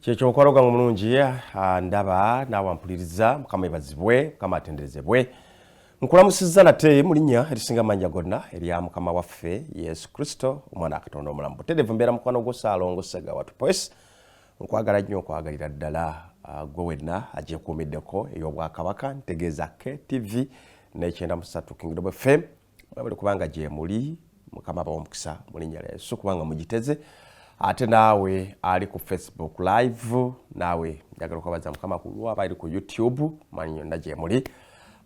Checho okologa mulungi ndaba nawampuliriza mukama ibazibwe mukama atenderezebwe nkulamusiza nate mulinya erisinga manja gonna eriya mukama waffe Yesu Kristo omwana akatonda omulamu buterevu mbera mukwano gosaalongo sega watu poes nkwagala nnyo okwagalira ddala gwe wenna aje kumiddeko ey'obwakabaka ntegeeza KTV n'ekyenda mu ssatu Kingdom FM bali kubanga gye muli mukama bawomukisa mulinya lya Yesu kubanga mugiteze ate nawe ali ku Facebook live nawe njagala kubaza mukama kulwa bali ku YouTube manyo ndaje muli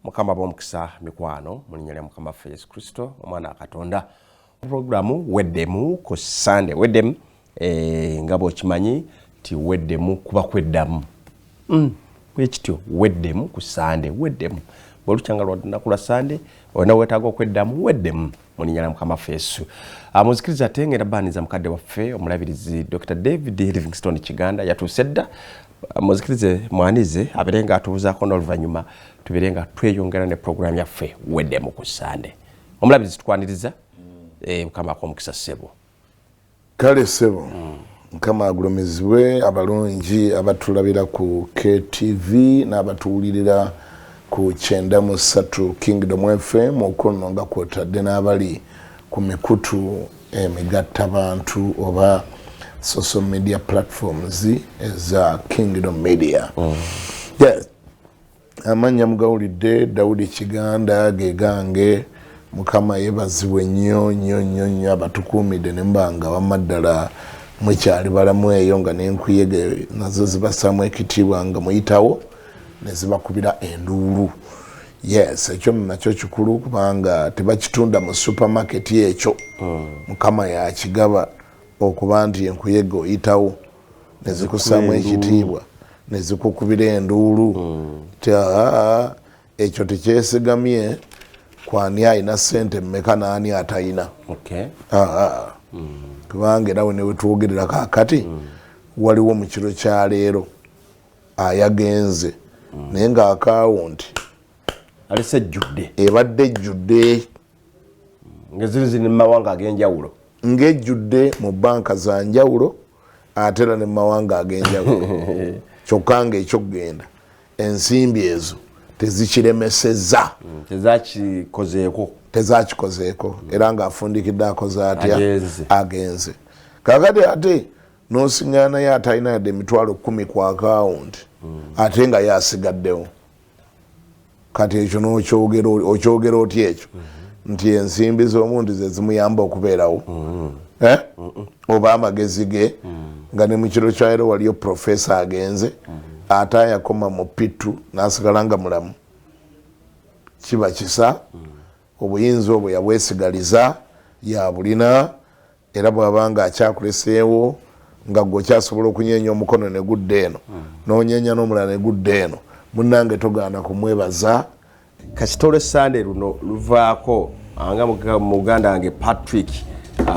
mukama bawomukisa mikwano mulinya lya mukama ffe Yesu Kristo omwana akatonda programu weddemu ku Sunday weddemu ngabo kimanyi ti weddemu kuba kweddamu kwekityo weddemu ku Sunday weddemu bolukyanga nakula Sunday ona wetago kweddamu weddemu mulinya mukama Yesu amuzikiriza tengera baniza mukadde waffe omulabirizi Dr. David Kiganda yatusedda amuzikirize mwanize aberenga atubuzaako n'oluvannyuma tuberenga tweyongera ne program yaffe weddemu ku Sunday omulabirizi tukwaniriza mukama ko mukisa sebo kale sebo mukama agulumizibwe abalungi abatulabira ku KTV n'abatuwulirira ku kyenda mu ssatu Kingdom FM okono nga kwotadde n'abali ku mikutu emigattabantu oba social media platforms eza Kingdom Media. Yes. Amanya mugawulidde David Kiganda gegange mukama yebazibwe nnyo abatukuumidde nembanga wamaddala mwekyali balamu eyo nga n'enkuyege nazo zibasaamu ekitiibwa nga muyitawo nezibakubira enduulu. Yes, ekyo nakyo kikulu kubanga tebakitunda mu supermarket ekyo mukama yakigaba okuba nti enkuyege oyitawo nezikusaamu ekitiibwa nezikukubira enduulu ekyo tekyesigamye kwani ayina ssente mmeka naani atayina. Kubanga era we twogerera kaakati waliwo mu kiro kya leero ayagenze naye nga akawunti alese judde ebadde judde ngezirizi ne mawanga agenjawulo ngejjudde mu banka za njawulo atera ne mawanga agenjawulo kyokka ng'ekyokgenda ensimbi ezo tezikiremesezza tezakikozeeko era ng'afundikidde akoze atya agenze kakati ate n'osiŋŋana naye atalina yadde emitwalo 10 ku akawunti ate nga yasigaddewo kati ekyo n'okyogera otya ekyo nti ensimbi z'omuntu ze zimuyamba okubeerawo oba amagezi ge nga ne mu kiro kyaleero waliyo profesa agenze ate yakoma mu pitu n'asigala nga mulamu kiba kisa obuyinza obwo yabwesigaliza yabulina era bw'abanga akyakuleseewo nga gwe okyasobola okunyenya omukono ne gudde eno n'onyenya n'omulala ne gudde eno munnange togaana kumwebaza. Kasitole Sunday luno luvaako anga muganda wange Patrick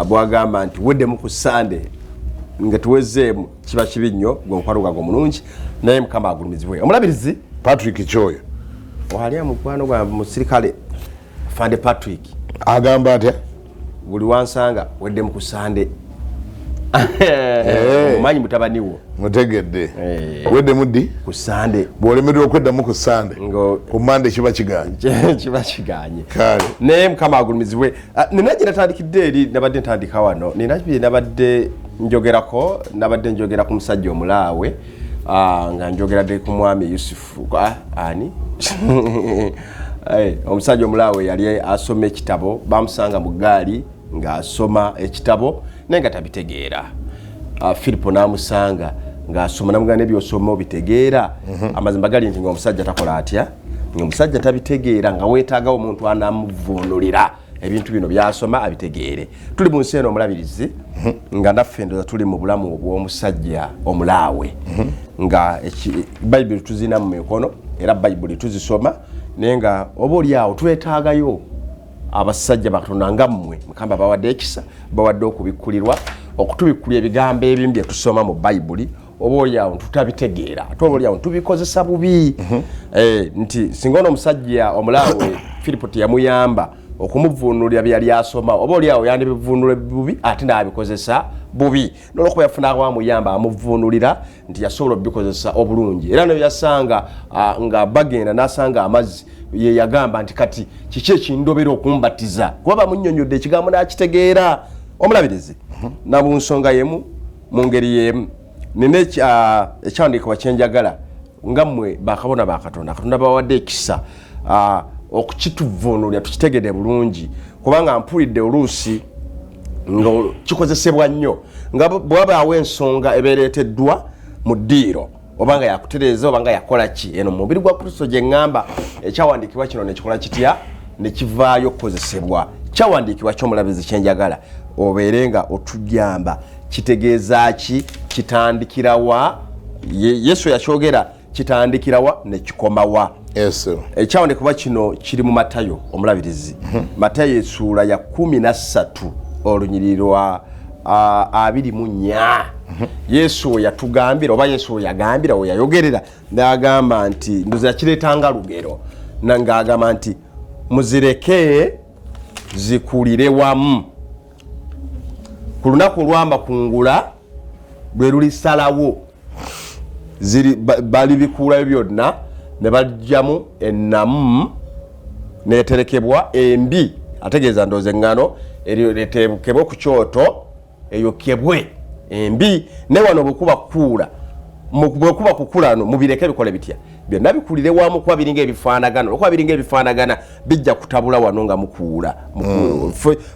bwagamba nti weddemu ku Sunday nga tuwezeemu kiba kibi nnyo gwe mukwano gwange omulungi naye mukama agulumizibwe. Omulabirizi Patrick kyoyo waliya mukwano gwa musirikale Fande Patrick agamba atya buli wansanga weddemu ku Sunday omanyi mutabaniwo mutegedde wedde muddi ku Sunday bw'olemererwa okweddamu ku Sunday ku Monday kiba kiganye kale naye mukama agulumizibwe. Nina gye natandikidde eri nabadde ntandika wano nina bye nabadde njogera ku musajja omulaawe nga njogeradde ku mwami Yusufu ani omusajja omulaawe yali asoma ekitabo bamusanga mu ggaali ng'asoma ekitabo naye nga tabitegeera. Filipo n'amusanga ng'asoma namugana ebyosoma obitegeera amazima gali nti ng'omusajja takola atya ng'omusajja tabitegeera nga weetaagawo omuntu anamuvuunulira ebintu bino byasoma abitegeere. Tuli mu nsi eno omulabirizi nga naffe ndoza tuli mu bulamu obw'omusajja omulaawe nga bayibuli tuzina mu mikono era bayibuli tuzisoma naye nga oba oli awo twetaagayo abasajja bakatonda nga mmwe mukamba bawadde ekisa bawadde okubikkulirwa okutubikkulya ebigambo ebimu bye tusoma mu bayibuli oba oli awo tutabitegeera ate oba oli awo tubikozesa bubi nti singa ono omusajja omulaawe Filipo teyamuyamba okumuvuunulira byali asoma oba oli awo yandibivuunula bubi ate n'abikozesa bubi n'olwokuba yafuna awamuyamba amuvvuunulira nti yasobola obikozesa obulungi era nayo yasanga nga bagenda n'asanga amazzi ye yagamba nti kati kiki ekindobera okumbatiza kuba bamunnyonnyodde ekigambo n'akitegeera omulabirizi na mu nsonga yemu mu ngeri yemu nina ekyawandiikibwa kyenjagala nga mmwe bakabona ba Katonda bawadde ekisa okukituvvuunulira tukitegedde bulungi kubanga mpulidde oluusi nga kikozesebwa nnyo nga bwabaawo ensonga ebeereeteddwa mu ddiiro obanga yakutereeza obanga yakola ki eno mubiri gwa Kristo gye ŋŋamba ekyawandiikibwa kino nekikola kitya ne kivaayo okukozesebwa kyawandiikibwa ky'omulabizi kyenjagala obeere nga otujamba kitegeeza ki kitandikirawa Yesu yakyogera kitandikirawa ne kikomawa ekyawandiikibwa kino kiri mu Matayo omulabirizi Matayo essuula ya 13 olunyirirwa 24 Yesu yatugambira oba Yesu yagambira o yayogerera n'agamba nti ndoza kireetanga lugero nangagamba nti muzireke zikulire wamu ku lunaku lwamba kungula lwe lulisalawo bali bikuulayo byonna ne bajjamu ennamu neterekebwa embi ategeeza ndooze eŋŋano eryo letekebwe ku kyoto eyokebwe embi ne wano bwekuba kukula no mubireke bikole bitya byonna bikulire wamu kuba biringa ebifaanagana okuba biringa ebifaanagana bijja kutabula wano nga mukuula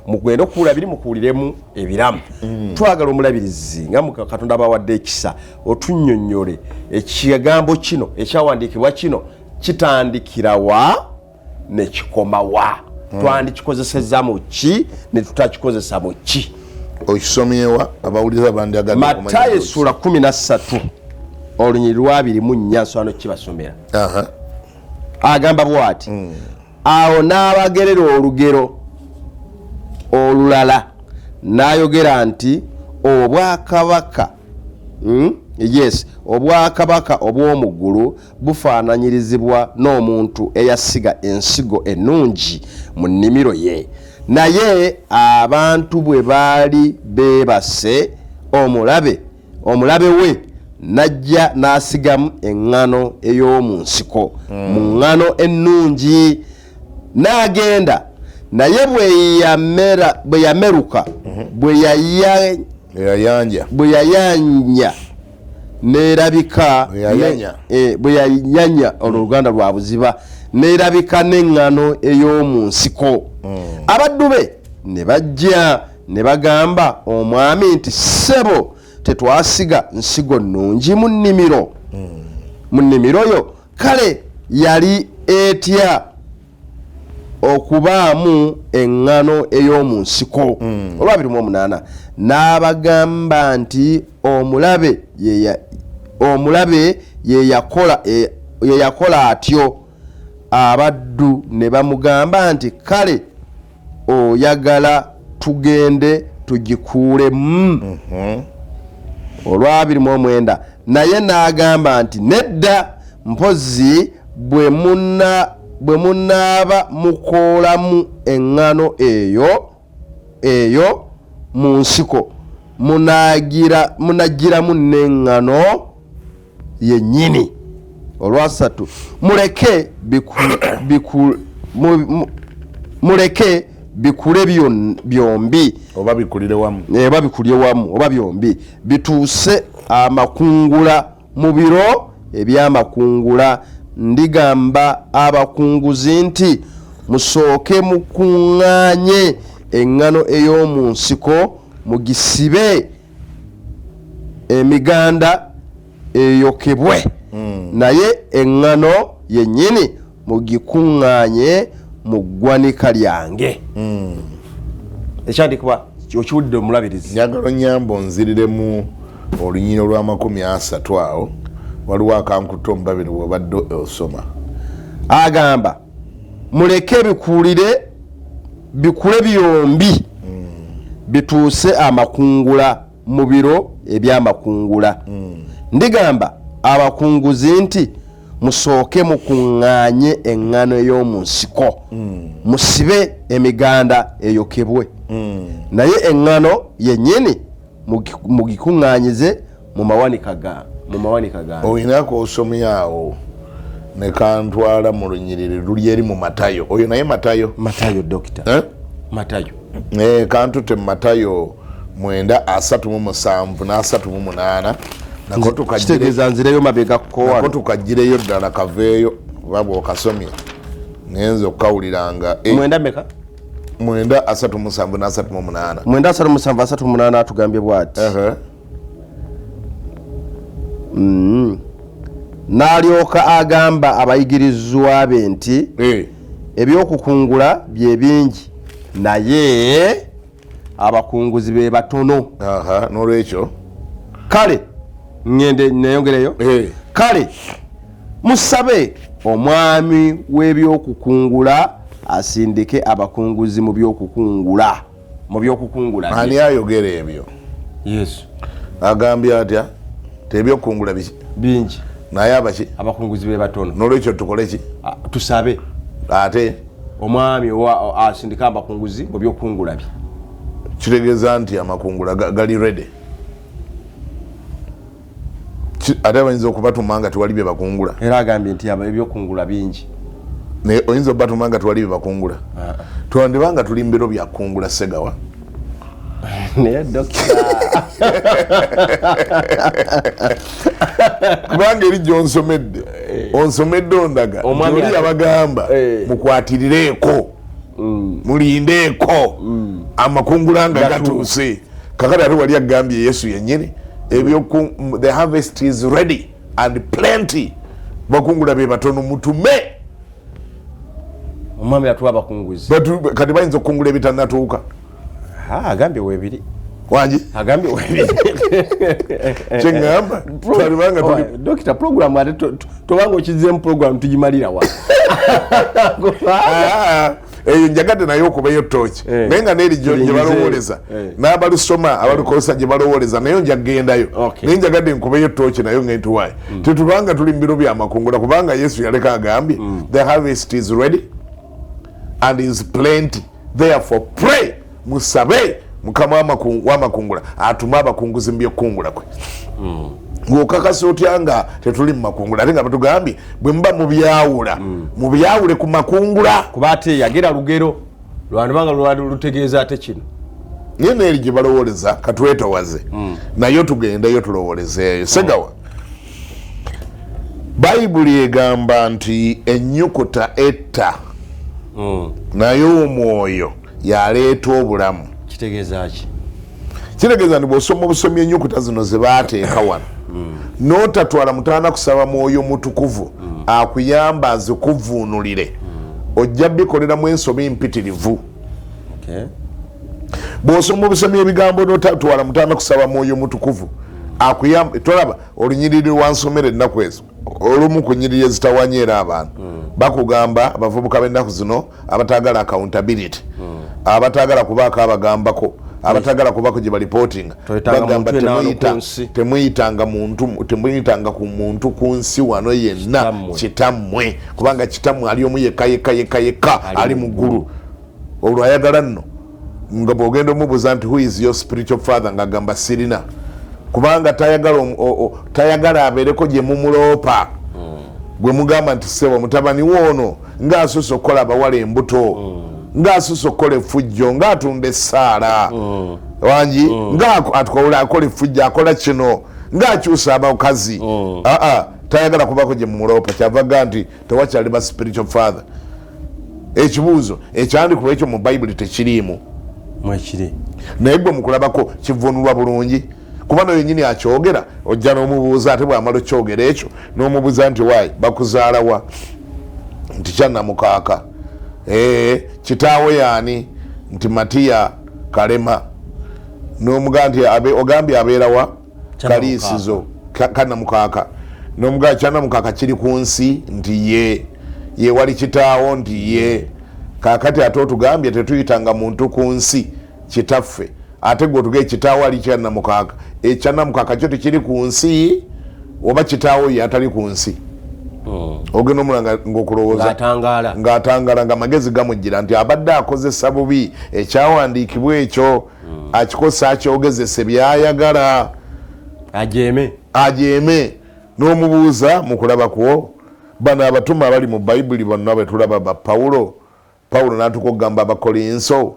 mugenda okuula biri mukuuliremu ebiramu twagala omulabirizi nga Katonda bawadde ekisa otunnyonnyole ekigambo kino ekyawandiikibwa kino kitandikirawa ne kikomawa twandikikozesezza mu ki ne tutakikozesa mu ki okisomyewa abawuliriza bandyagadde Matayo essuula 13 olunyiriri 24 nswano kibasomera agamba bw'ati awo n'abagerera olugero olulala n'ayogera nti obwakabaka obwakabaka obw'omu bufaananyirizibwa n'omuntu eyasiga ensigo ennungi mu nnimiro ye naye abantu bwe baali beebase omulabe we najja n'asigamu eŋŋano ey'omu nsiko mu ŋŋano ennungi n'agenda naye bwe yameruka bwe yayanya nerabika bwe yayanya oluganda lwa buziba nerabika n'eŋŋano ey'omu nsiko abaddu be ne bajja ne bagamba omwami nti ssebo tetwasiga nsigo nnungi mu nnimiro yo kale yali etya okubaamu eŋŋano ey'omu nsiko olwa 28 n'abagamba nti omulabe ye yakola atyo abaddu ne bamugamba nti kale oyagala tugende tugikuulemu olwa 29 naye n'agamba nti nedda mpozi bwe munaaba mukoolamu eŋŋano eyo mu nsiko munagiramu n'eŋŋano yennyini olwa 3 muleke bikule byombi oba bikulire wamu oba byombi bituuse amakungula mu biro eby'amakungula ndigamba abakunguzi nti musooke mukuŋŋaanye eŋŋano ey'omu nsiko mugisibe emiganda eyokebwe naye eŋŋano yennyini mugikuŋŋaanye mu ggwanika lyange ekyandikibwa okiwulidde omulabirizi njagala nyambo nziriremu olunyiri olwa 30 awo waliwo akankuta omubabiri webadde osoma agamba muleke bikule byombi bituuse amakungula mu biro eby'amakungula ndigamba abakunguzi nti musooke mukuŋŋaanye eŋŋano ey'omu nsiko musibe emiganda eyokebwe naye eŋŋano yennyini mugikuŋŋaanyize mu mawanika gange. Oyinako osomyawo ne kantwala mu lunyiriri luli eri mu Matayo. Oyo naye Matayo dokita. Matayo. Kantute Matayo 9:37 n'38. Kitegeeza nzireyo mabega kukowa. Nako tukagireyo ddala kaveeyo baba okasomye. Ngenzo okawuliranga. 9:37 n'38. 9:37 atugambye bw'ati. N'alyoka agamba abayigirizwa be nti ebyokukungula bye bingi naye abakunguzi be batono. N'olwekyo kale ngende neyongereyo. Kale musabe omwami w'ebyokukungula asindike abakunguzi mu byokukungula. Ani ayogera ebyo? Yesu agambye atya tebyokukungula bingi naye abaki abakunguzi be batono. N'olwekyo tukole ki? Tusabe ate omwami asindika abakunguzi mu byokukungula bye. Kitegeeza nti amakungula gali ready. Ate bayinza okubatuma nga tewali bye bakungula. Era agambye nti ebyokukungula bingi. Naye oyinza okubatuma nga tewali bye bakungula. Twandibanga tuli mbiro bya kungula Segawa. Naye dokita. Kubanga eri onsomedde ondaga oli abagamba mukwatirireeko mulindeeko amakungula nga gatuuse. Kakati ate wali agambye Yesu yennyini the harvest is ready and plenty. Bakungula be batono mutume. Omwami atuwa abakunguzi. Kati bayinza okukungula ebitannatuuka. Agambye weebiri. Wangi? Agambye weebiri. Kyengamba twalibanga tuli dokita program ate tobanga okizeemu program tugimalira wa. Eyo njagadde naye okubayo tooki naye nga neeri gye balowoleza n'abalusoma abalikosa gye balowoleza naye njagendayo naye njagadde nkubayo tooki nayo ngentuwaye tetubanga tuli mbiro byamakungula kubanga Yesu yaleka agambye the harvest is ready and is plenty therefore pray musabe mukama w'amakungula atuma abakunguzi mu byokukungula kwe. Ng'okakasa otya nga tetuli mu makungula ate nga batugambye bwe muba mubyawule ku makungula. Kuba ate yagera lugero lwandibanga lutegeeza ate kino. Naye neeri gye balowoleza katwetowaze nayo tugendeyo tulowolezeeyo. Segawa Bayibuli egamba nti ennyukuta etta naye omwoyo yaleeta obulamu. Kitegeeza ki? Kitegeeza nti bw'osoma obusomi ennyukuta zino ze baateeka wano n'otatwala mutaana kusaba mwoyo mutukuvu akuyamba azikuvuunulire ojja bikoleramu ensobi mpitirivu. Bw'osoma obusomi ebigambo n'otatwala mutaana kusaba mwoyo mutukuvu akuyamba. Tolaba olunyiriri lwansomera ennaku ezo olumu ku nyiriri ezitawanya era abantu bakugamba abavubuka b'ennaku zino abatagala accountability abatagala kubaako abagambako abatagala kubako gye balipootinga bagamba temuyitanga ku muntu ku nsi wano yenna kitammwe kubanga kitammwe ali omu yekka ali mu ggulu. Olwo ayagala nno nga bw'ogenda omubuuza nti who is your spiritual father ng'agamba sirina kubanga tayagala abeereko gye mumuloopa gwe mugamba nti sebo mutabani woono ng'asusse okukola abawala embuto ng'asusse okukola effujjo ng'atunda essaala wangi ng'akola effujjo akola kino ng'akyusa abakazi tayagala kubako gye mumuloopa kyavaga nti tewakyali ba spiritual father. Ekibuuzo ekyandikuba ekyo mu Bayibuli tekiriimu mwekiri naye gwe mukulabako kivunulwa bulungi kuba nayo nyini akyogera ojja n'omubuuza ate bw'amala okyogera ekyo n'omubuuza nti waayi bakuzaalawa nti kyannamukaaka kitaawe yaani nti Matiya Kalema n'omugaa nti ogambye abeerawa Kaliisizo kannamukaaka n'omugaa kyannamukaaka kiri ku nsi nti ye wali kitaawo nti ye kaakati ate otugambye tetuyitanga muntu ku nsi kitaffe ate gwe otugee kitaawo ali kyannamukaaka ekyannamukaaka kyo tekiri ku nsi oba kitaawo ye atali ku nsi. Ogenda omulanga ng'okulowooza ng'atangaala ng'amagezi gamujjira nti abadde akozesa bubi ekyawandiikibwa ekyo akikosa akyogezese byayagala ajeme n'omubuuza mu kulaba kwo bano abatuma abali mu bayibuli bonna bwe tulaba ba Pawulo n'atuka okugamba abakolinso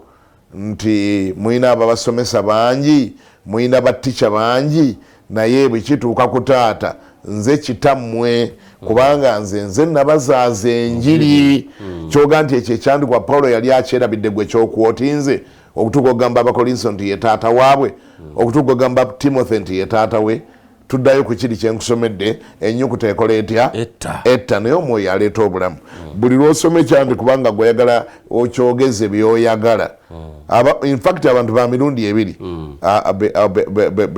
nti mulina ababasomesa bangi mulina batica bangi naye bwe kituuka ku taata nze kitammwe kubanga nze nabazaaza enjiri kyoga nti ekyo ekyandikwa Pawulo yali akyerabidde gwe kyokwotinze okutuuka okugamba abakolinso nti ye taata waabwe okutuuka okugamba Timothy nti ye taata we tuddayo ku kiri kyenkusomedde ennyukuta ekola etya etta naye omwoyo aleeta obulamu buli lwosoma ekyandi kubanga gweyagala okyogeze byoyagala infact abantu ba mirundi ebiri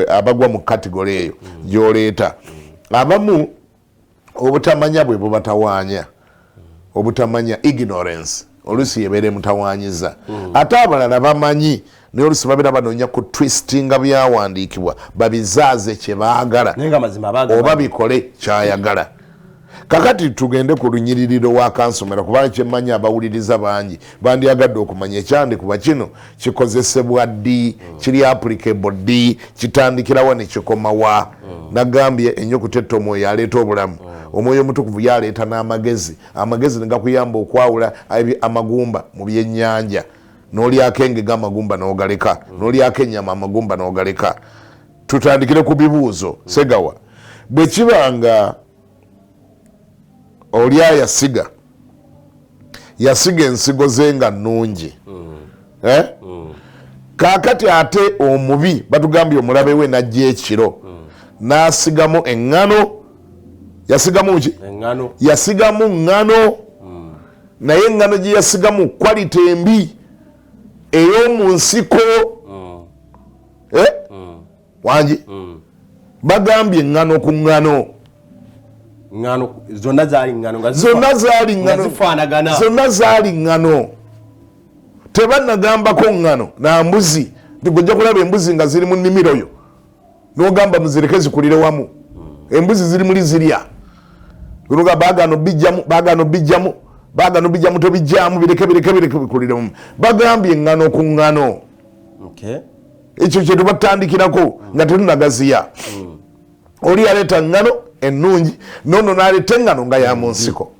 abagwa mu kategole eyo gyoleeta abamu obutamanya bwe bubatawaanya obutamanya ignorance oluusi yebeere mutawaanyiza ate abalala bamanyi naye oluusi babeera banoonya ku twistinga byawandiikibwa babizaaze kye baagala oba bikole kyayagala kakati tugende ku lunyiriro wa kansomero kubanga kyemmanyi abawuliriza bangi bandyagadde okumanya ekyandikibwa kino kikozesebwa ddi kiri applicable ddi kitandikirawa ne kikomawa nagambye ennyukuta etta omwoyo aleeta obulamu omwoyo omutukuvu yaleeta n'amagezi amagezi negakuyamba okwawula amagumba mu byennyanja n'olyako engege amagumba n'ogaleka n'olyako ennyama amagumba n'ogaleka tutandikire ku bibuuzo segawa bwe kibanga oli yasiga ensigo ze nga nnungi kaakati ate omubi batugambye omulabe we najja ekiro n'asigamu eŋŋano yasigamu ŋŋano naye eŋŋano gye yasigamu kwalite embi ey'omu nsiko wangi bagambye eŋŋano ku ŋŋano zonna zaali ŋŋano tebanagambako ŋŋano nambuzi nti gojja kulaba embuzi nga ziri mu nnimiro yo n'ogamba muzireke zikulire wamu embuzi ziri muli zirya gunuga bagano bijjamu tobijjamu bireke bikulire wamu bagambye eŋŋano ku ŋŋano ekyo kye tubatandikirako nga tetunagaziya oli yaleeta ŋŋano ennungi nono n'aleeta eŋŋano nga ya mu nsiko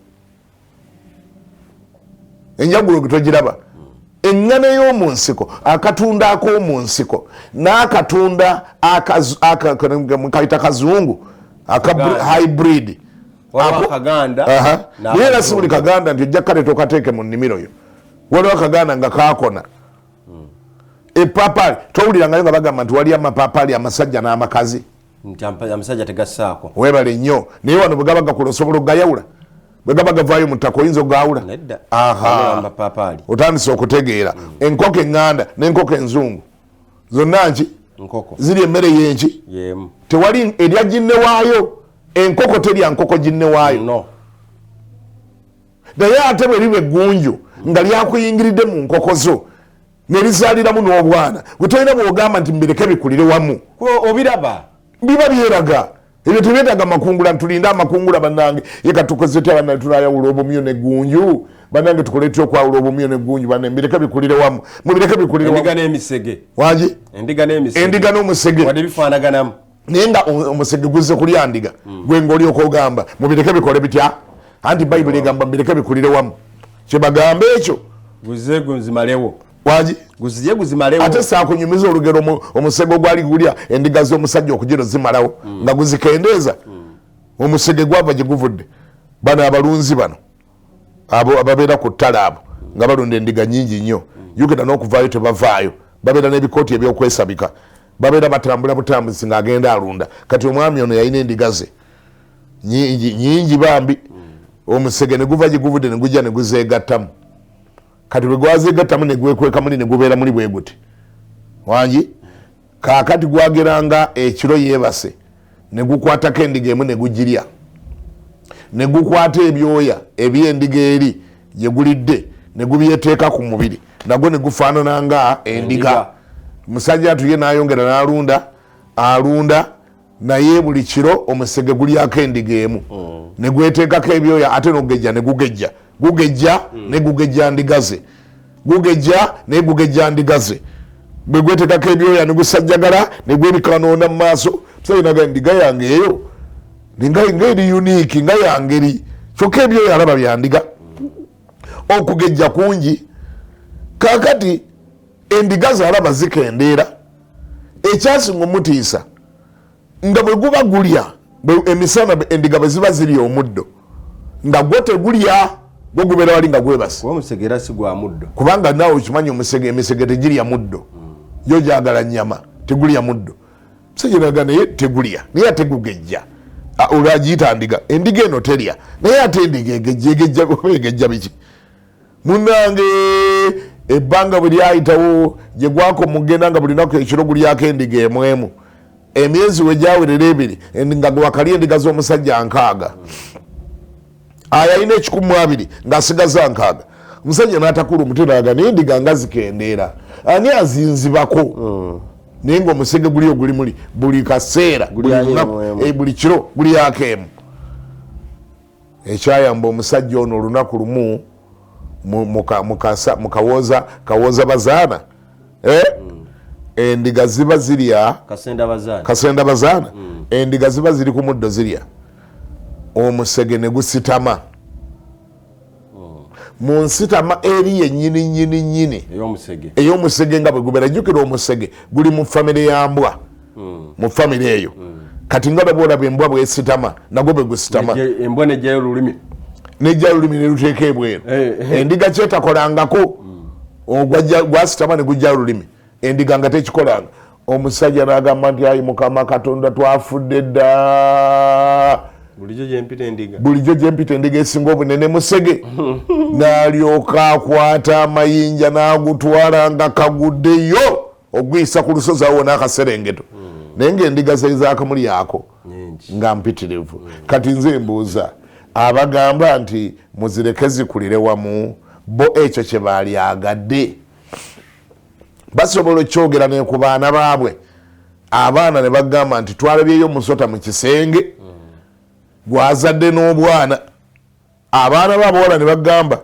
enjawulo gye togiraba eŋŋano ey'omu nsiko akatunda ak'omu nsiko n'akatunda kayita kazungu hybrid naye era si buli kaganda nti ojja kaleeta okateeke mu nnimiro yo waliwo akaganda nga kakona epapaali towulirangayo nga bagamba nti wali amapapaali amasajja n'amakazi amasajja tegassaako webale nnyo naye wano bwe gaba gakula osobola okugayawula bwe gaba gavaayo mu ttaka oyinza okugawula otandise okutegeera enkoko eŋŋanda n'enkoko enzungu zonna nki ziri emmere yenki tewali erya ginne waayo enkoko terya nkoko ginne waayo naye ate bwe liba eggunju nga lyakuyingiridde mu nkoko zo nerizaaliramu n'obwana gwe tolina bwogamba nti mbireke bikulire wamu obiraba biba byeraga ebyo tebyetaga makungula ntulinde amakungula bannange yekatukoze tya bannange tunayawula obumyo neggunju bannange tukole tutya okwawula obumyo neggunju bannange mbireke bikulire wamu mubireke bikulire wamu wangi endiga n'omusege naye nga omusege guzze kulya ndiga gwe ng'olyoka ogamba mubireke bikole bitya anti bayibuli egamba mbireke bikulire wamu kyebagamba ekyo guze guzimalewo wangi guziye guzimalewo ate saakunyumiza olugero omusege gwali gulya endiga z'omusajja okugero zimalawo nga guzikendeeza omusege gwava gye guvudde bano abalunzi bano abo ababeera ku ttale abo nga balunda endiga nyingi nnyo yogenda n'okuvaayo tebavaayo babeera n'ebikooti ebyokwesabika babeera batambula butambuzi ng'agenda alunda kati omwami ono yalina endiga ze nyingi bambi omusege ne guva gye guvudde ne gujja ne guzeegattamu kati bwe gwazeegattamu ne gwekweka muli ne gubeera muli bwe guti wangi kaakati gwageranga ekiro yeebase ne gukwatako endiga emu ne gugirya ne gukwata ebyoya eby'endiga eri gye gulidde ne gubyeteeka ku mubiri nagwo ne gufaanana nga endiga musajja atuye n'ayongera n'alunda naye buli kiro omusege gulyako endiga emu ne gweteekako ebyoya ate n'ogejja ne gugejja ne gugejja ndiga ze bwe gwetekako ebyoya ne gusajjagala ne gwebikanoona mu maaso musajja endiga yange eyo ngeri unique nga yangeri kyokka ebyoya alaba byandiga okugejja kungi kakati endiga zalaba zikendeera ekyasinga omutiisa nga bwe guba gulya emisana endiga bwe ziba zirya omuddo nga gwo tegulya gwo gubeera wali nga gwebase kubanga naawe okimanyi emisege tegirya muddo yo gyagala nyama tegulya muddo musajja naye tegulya naye ate gugejja olwagiyita ndiga endiga eno terya naye ate endiga egejja biki munange ebbanga bwe lyayitawo gye gwako mugenda nga buli naku ekiro gulyako endiga emwemu emyezi we gyawerera ebiri nga wakali endiga z'omusajja 6 ayalina 12 ng'asigaza 6 omusajja n'atakula omuteraga naye endiga nga zikendeera ani azinzibako naye ngaomusege guli ogulimuli buli kaseera buli kiro gulyako emu ekyayamba omusajja ono olunaku lumu mukawooza bazaana endiga ziba zirya kasenda bazaana endiga ziba ziri ku muddo zirya omusege ne gusitama mu nsitama eri yennyini ey'omusege nga bwe gubeera jjukira omusege guli mu famire ya mbwa mu famire eyo kati nga olaba embwa bwesitama nagwo bwe gusitama embwa nejjayo olulimi ne luteeka ebweru endiga kyetakolangako gwasitama ne gujjayo olulimi endiga nga tekikolanga omusajja n'agamba nti ayi mukama katonda twafudde dda bulijjo gyempita endiga esinga obunene musege n'alyoka akwata amayinja n'agutwala nga kaguddeyo ogwisa ku lusozi awo n'akaserengeto naye ngaendiga zezakamulyako nga mpitirivu kati nze mbuuza abagamba nti muzireke zikulire wamu bo ekyo kye baalyagadde basobola okyogera ne ku baana baabwe abaana ne bagamba nti twalabyeyo musota mu kisenge gwazadde n'obwana abaana baabawala ne bagamba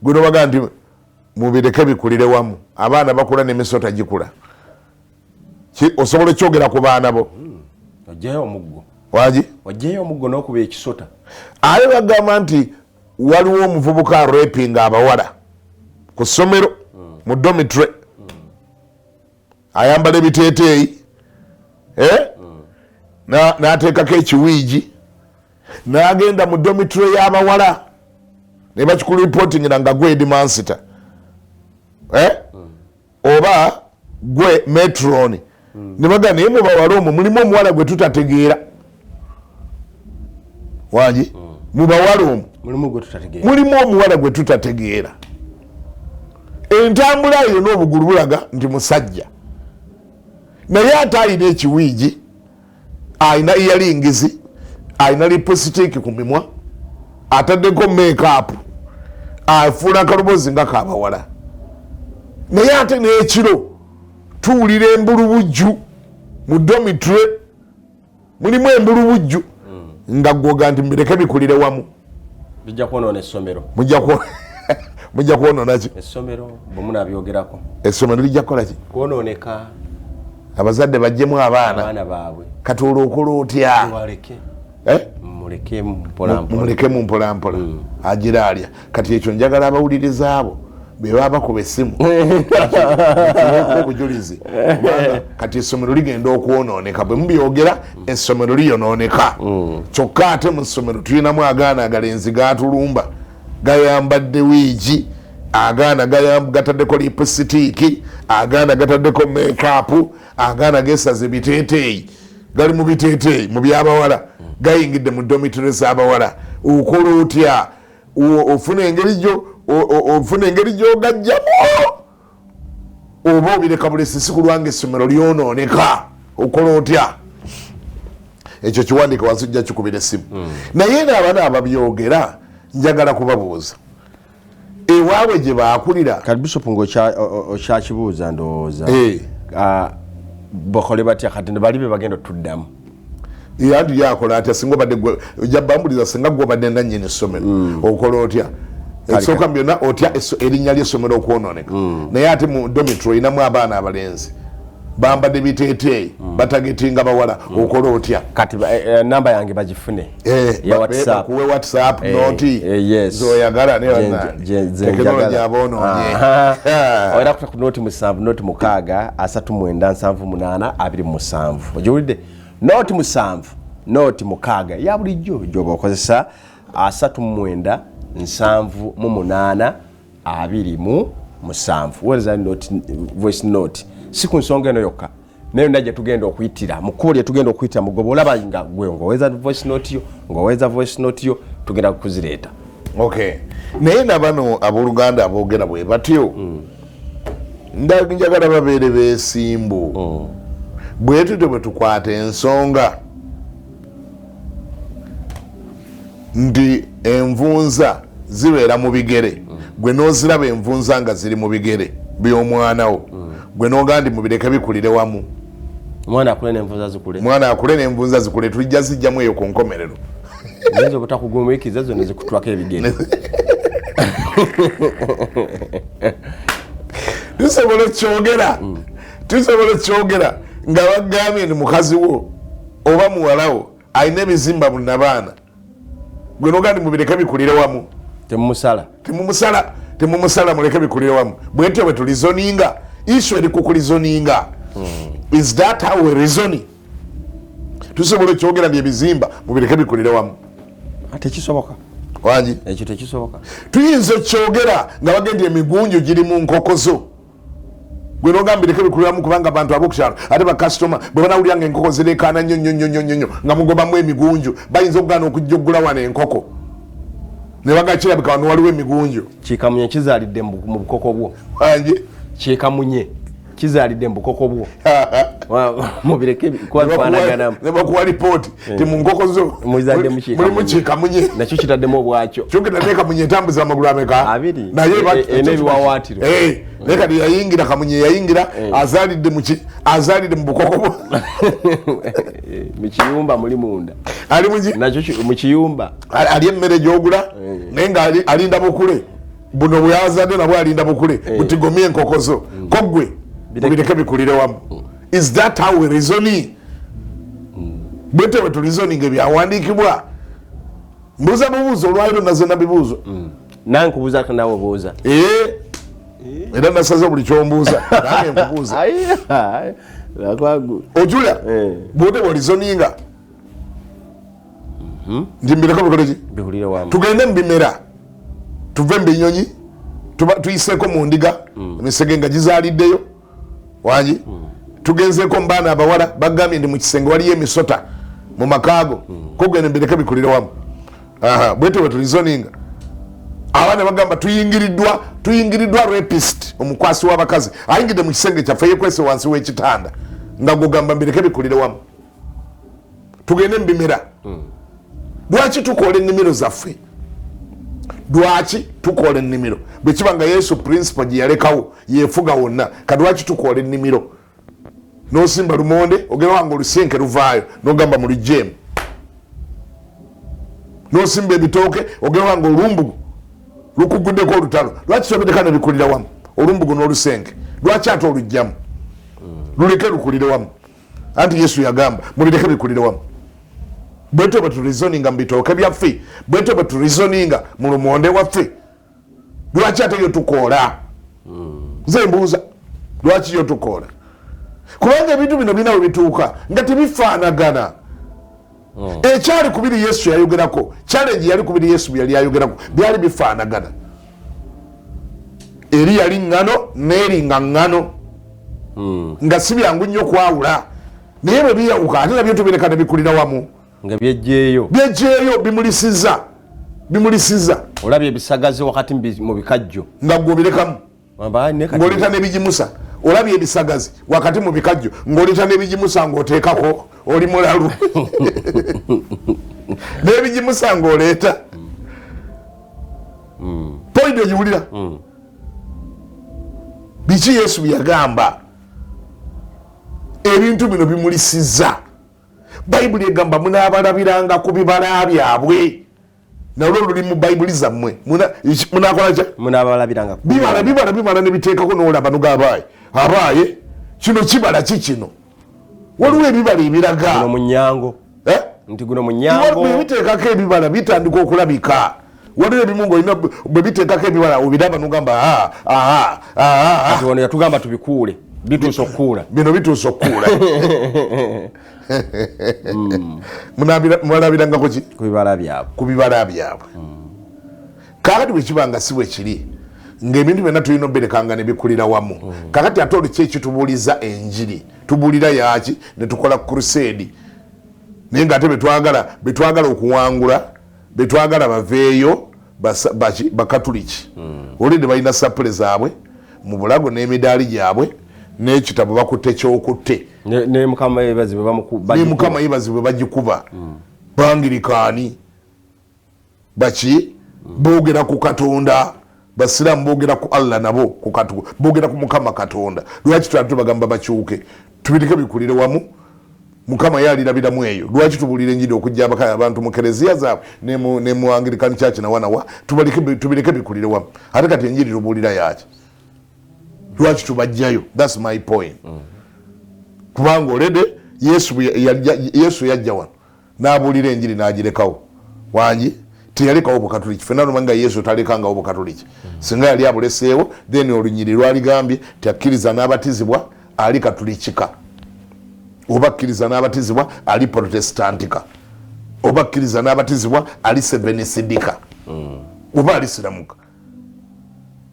gweno bagaa nti mubireke bikulire wamu abaana bakula n'emisota gikula osobola okyogera ku baana bo ojjayo omuggo wagi ojjayo omuggo n'okuba ekisota ate bagamba nti waliwo omuvubuka arepinga abawala ku ssomero mu domitre ayambala ebiteeteeyi n'ateekako ekiwiigi n'agenda mu domitre y'abawala ne bakikuripootingira nga gwe edimansita oba gwe metroni ne baga naye mu bawala omwo mulimu omuwala gwe tutategeera wangi mu bawala omwo mulimu omuwala gwe tutategeera entambula eyo n'obugulu bulaga nti musajja naye ate alina ekiwiigi alina eyalingizi alina lipositiiki ku mimwa ataddeko makeup afuula akalobozi nga kabawala naye ate n'ekiro tuwulira embulubujju mu domitre mulimu embulubujju nga gwoga nti mbireke bikulire wamu bijja kwonoona essomero mujja kwonoona ki essomero bwemunabyogerako essomero lijja kukola ki kwonooneka abazadde bajjemu abaana baabwe kati olwokola otya mumulekemu mpolampola agira alya kati ekyo njagala abawuliriza abo beba bakuba essimu obujulizi kati essomero ligenda okwonooneka bwe mubyogera essomero liyonooneka kyokka ate mu ssomero tulinamu agaana agalenzi gatulumba gayambadde wiigi agaana gataddeko lipositiiki agaana gataddeko makeup agaana gesaze biteeteeyi gali mu biteeteeyi mu byabawala gayingidde mu domitire z'abawala okola otya ofuna engeri gy'ogajjamu oba obireka bulesisi kulwanga essomero lyonooneka okola otya ekyo kiwandiika wansi ojja kikubira essimu naye n'abaana ababyogera njagala kubabuuza ewaabwe gye baakulira kati bishop ng'okyakibuuza ndowooza bakole batya kati bali be bagenda tuddamu yandi yakola atya singa obadde ojja bambuliza singa gwe obadde nannyini essomero okola otya ekisooka byonna otya erinnya ly'essomero okwonooneka naye ate mu domitro olinamu abaana abalenzi bambadde biteeteeyi batagetinga bawala okola otya kati namba yange bagifune ya WhatsApp kuwe WhatsApp noti zoyagala tekinologi abonoonye oyera kuta ku noti 7 noti 6 3 9 7 8 27 ojiwulidde noti 7 noti 6 ya bulijjo gyoba okozesa 3 9 7 8 27 weza voice note si ku nsonga eno yokka nayo ndaje tugenda okuyitira mukuli tugenda okuyitira mugobo olaba nga gwe ngoweza voice note yo ngoweza voice note yo tugenda kuzireeta okay naye nabano abooluganda aboogera bwe batyo njagala babeere beesimbu bwe tutyo bwe tukwata ensonga nti envunza zibeera mu bigere gwe n'oziraba envunza nga ziri mu bigere by'omwanawo gwe n'ogandi mubireke bikulire wamu mwana akule n'envunza zikule mwana akule n'envunza zikule tujja zijjamu eyo ku nkomerero ezo butakugumikiza zo nezikutwako ebigere tusobola kyogera nga bagambye ni mukazi wo oba muwalawo alina ebizimba munabaana gwe n'ogandi mubireke bikulire wamu temumusala muleke bikulire wamu bwetyo bwe tulizoninga issue eri kukulizoninga is that how we reasoning tusobola ekyogera ndi ebizimba mubireke bikulire wamu tekisoboka wangi ekyo tekisoboka tuyinza ekyogera nga bagendye emigunju giri mu nkoko zo gwe nogambye bireke bikulire wamu kubanga abantu ab'okukyalo ate bakasitoma bwe banawulira nga enkoko zireekaana nnyo nga mugobamu emigunju bayinza okugaana okujja okugula wano enkoko ne bagakirabika wano waliwo emigunju kikamunye kizaalidde mu bukoko bwo wangi kikamunye kizaalidde mu bukoko bwo mubireke kwafanaganamu ne bakuwa lipooti ti mu nkoko zo mulimu kikamunye nakyo kitaddemu obwakyo kyogenda ne kamunye etambuza amagulu ameka naye ebiwawaatiro naye kati yayingira kamunye yayingira azaalidde mu bukoko bwo mu kiyumba muli munda ali muki nakyo mu kiyumba ali emmere gy'ogula naye nga alinda bukule buno bwe yazadde nabwe alinda bukule butigomye enkoko zo kogwe mubireke bikulire wamu is that how we reasoning bwete bwe tulizoninga ebyawandiikibwa mbuuza bubuuzo olwaliro naze nabibuuzo nange nkubuuza nawe buuza era nasaze buli kyombuuza nange nkubuuza ojula bwete bwe lizoninga nti mbireko bikoleki tugende mubimera tuve mubinyonyi tuyiseeko mu ndiga emisege nga gizaaliddeyo wangi tugenzeko mubaana abawala bagambye ndi mu kisenge waliyo emisota mu makaago kogende mbireke bikulire wamu bwete bwe tulizoninga abaana bagamba tuyingiriddwa rapist omukwasi w'abakazi ayingidde mu kisenge kyaffe yekwese wansi w'ekitanda nga gugamba mbireke bikulire wamu tugende mubimera lwaki tukola ennimiro zaffe lwaki tukola ennimiro bwe kiba nga yesu principle gye yalekawo yeefuga wonna kati lwaki tukola ennimiro n'osimba lumonde ogera wanga olusenke luvaayo n'ogamba mu lujeemu n'osimba ebitooke ogera wanga olumbugu lukuguddeko olutalo lwaki sobedeka nebikulira wamu olumbugu n'olusenke lwaki ate olugjamu luleke lukulire wamu anti yesu yagamba mulireke bikulire wamu bwetyo bwe tulizoninga mu bitooke byaffe bwetyo bwe tulizoninga mu lumonde waffe lwaki ate yo tukoola nze mbuuza lwaki yo tukoola kubanga ebintu bino binawe bituuka nga tebifaanagana ekyali kubiri yesu yayogerako challenge yali kubiri yesu bwe yali ayogerako byali bifaanagana eri yali ŋŋano n'eri nga ŋŋano nga si byangu nnyo kwawula naye bwe biyawuka ate nabyo tubireka ne bikulira wamu nga byejjeeyo bimulisiza olabye ebisagazi wakati mu bikajjo nga gwobirekamu ng'oleta n'ebigimusa olabye ebisagazi wakati mu bikajjo ng'oleta n'ebigimusa ng'oteekako oli mulalu n'ebigimusa ng'oleeta poyinti ogiwulira biki yesu byagamba ebintu bino bimulisiza bayibuli egamba munaabalabiranga ku bibala byabwe nalwo luli mu bayibuli zammwe munakola kya munaabalabiranga bibala ne biteekako n'olaba nogabaaye abaaye kino kibala kikino waliwo ebibala ebiraga guno munyango nti guno munyango bwebiteekako ebibala bitandika okulabika waliwo ebimu ngaolina bwe biteekako ebibala obiraba nogamba ati wano yatugamba tubikuule bituusa okukuula bino bituusa okukuula mwalabirangako ki ku bibala byabwe kakati bwekibanga si bwe kiri ng'ebintu byonna tulina oberekanga ne bikulira wamu kakati ate oli kyeki tubuuliza enjiri tubuulira yaki ne tukola crusade naye ng'ate betwagala okuwangula betwagala baveeyo bakatuliki olidde balina sapule zaabwe mu bulago n'emidaali gyabwe n'ekitabo bakutte kyokutte ne mukama yebazi bwe bagikuba bangirikaani baki boogera ku katonda basiraamu boogera ku allah nabo boogera ku mukama katonda lwaki twali tubagamba bakyuke tubireke bikulire wamu mukama yalirabiramu eyo lwaki tubuulira enjiri okujja abantu mu kereziya zaabwe ne mu anglikani church nawanawa tubireke bikulire wamu ate kati enjiri tubuulira yaki lwaki tubajjayo thats my point kubanga olede yesu yajja wano n'abuulira enjiri n'agirekawo wangi teyalekawo bukatuliki fena lumanga yesu talekangawo bukatuliki singa yali abuleseewo then olunyiri lwaligambye takkiriza n'abatizibwa ali katulikika oba akkiriza n'abatizibwa ali protestantika oba akkiriza n'abatizibwa ali sebenesidika oba ali siramuka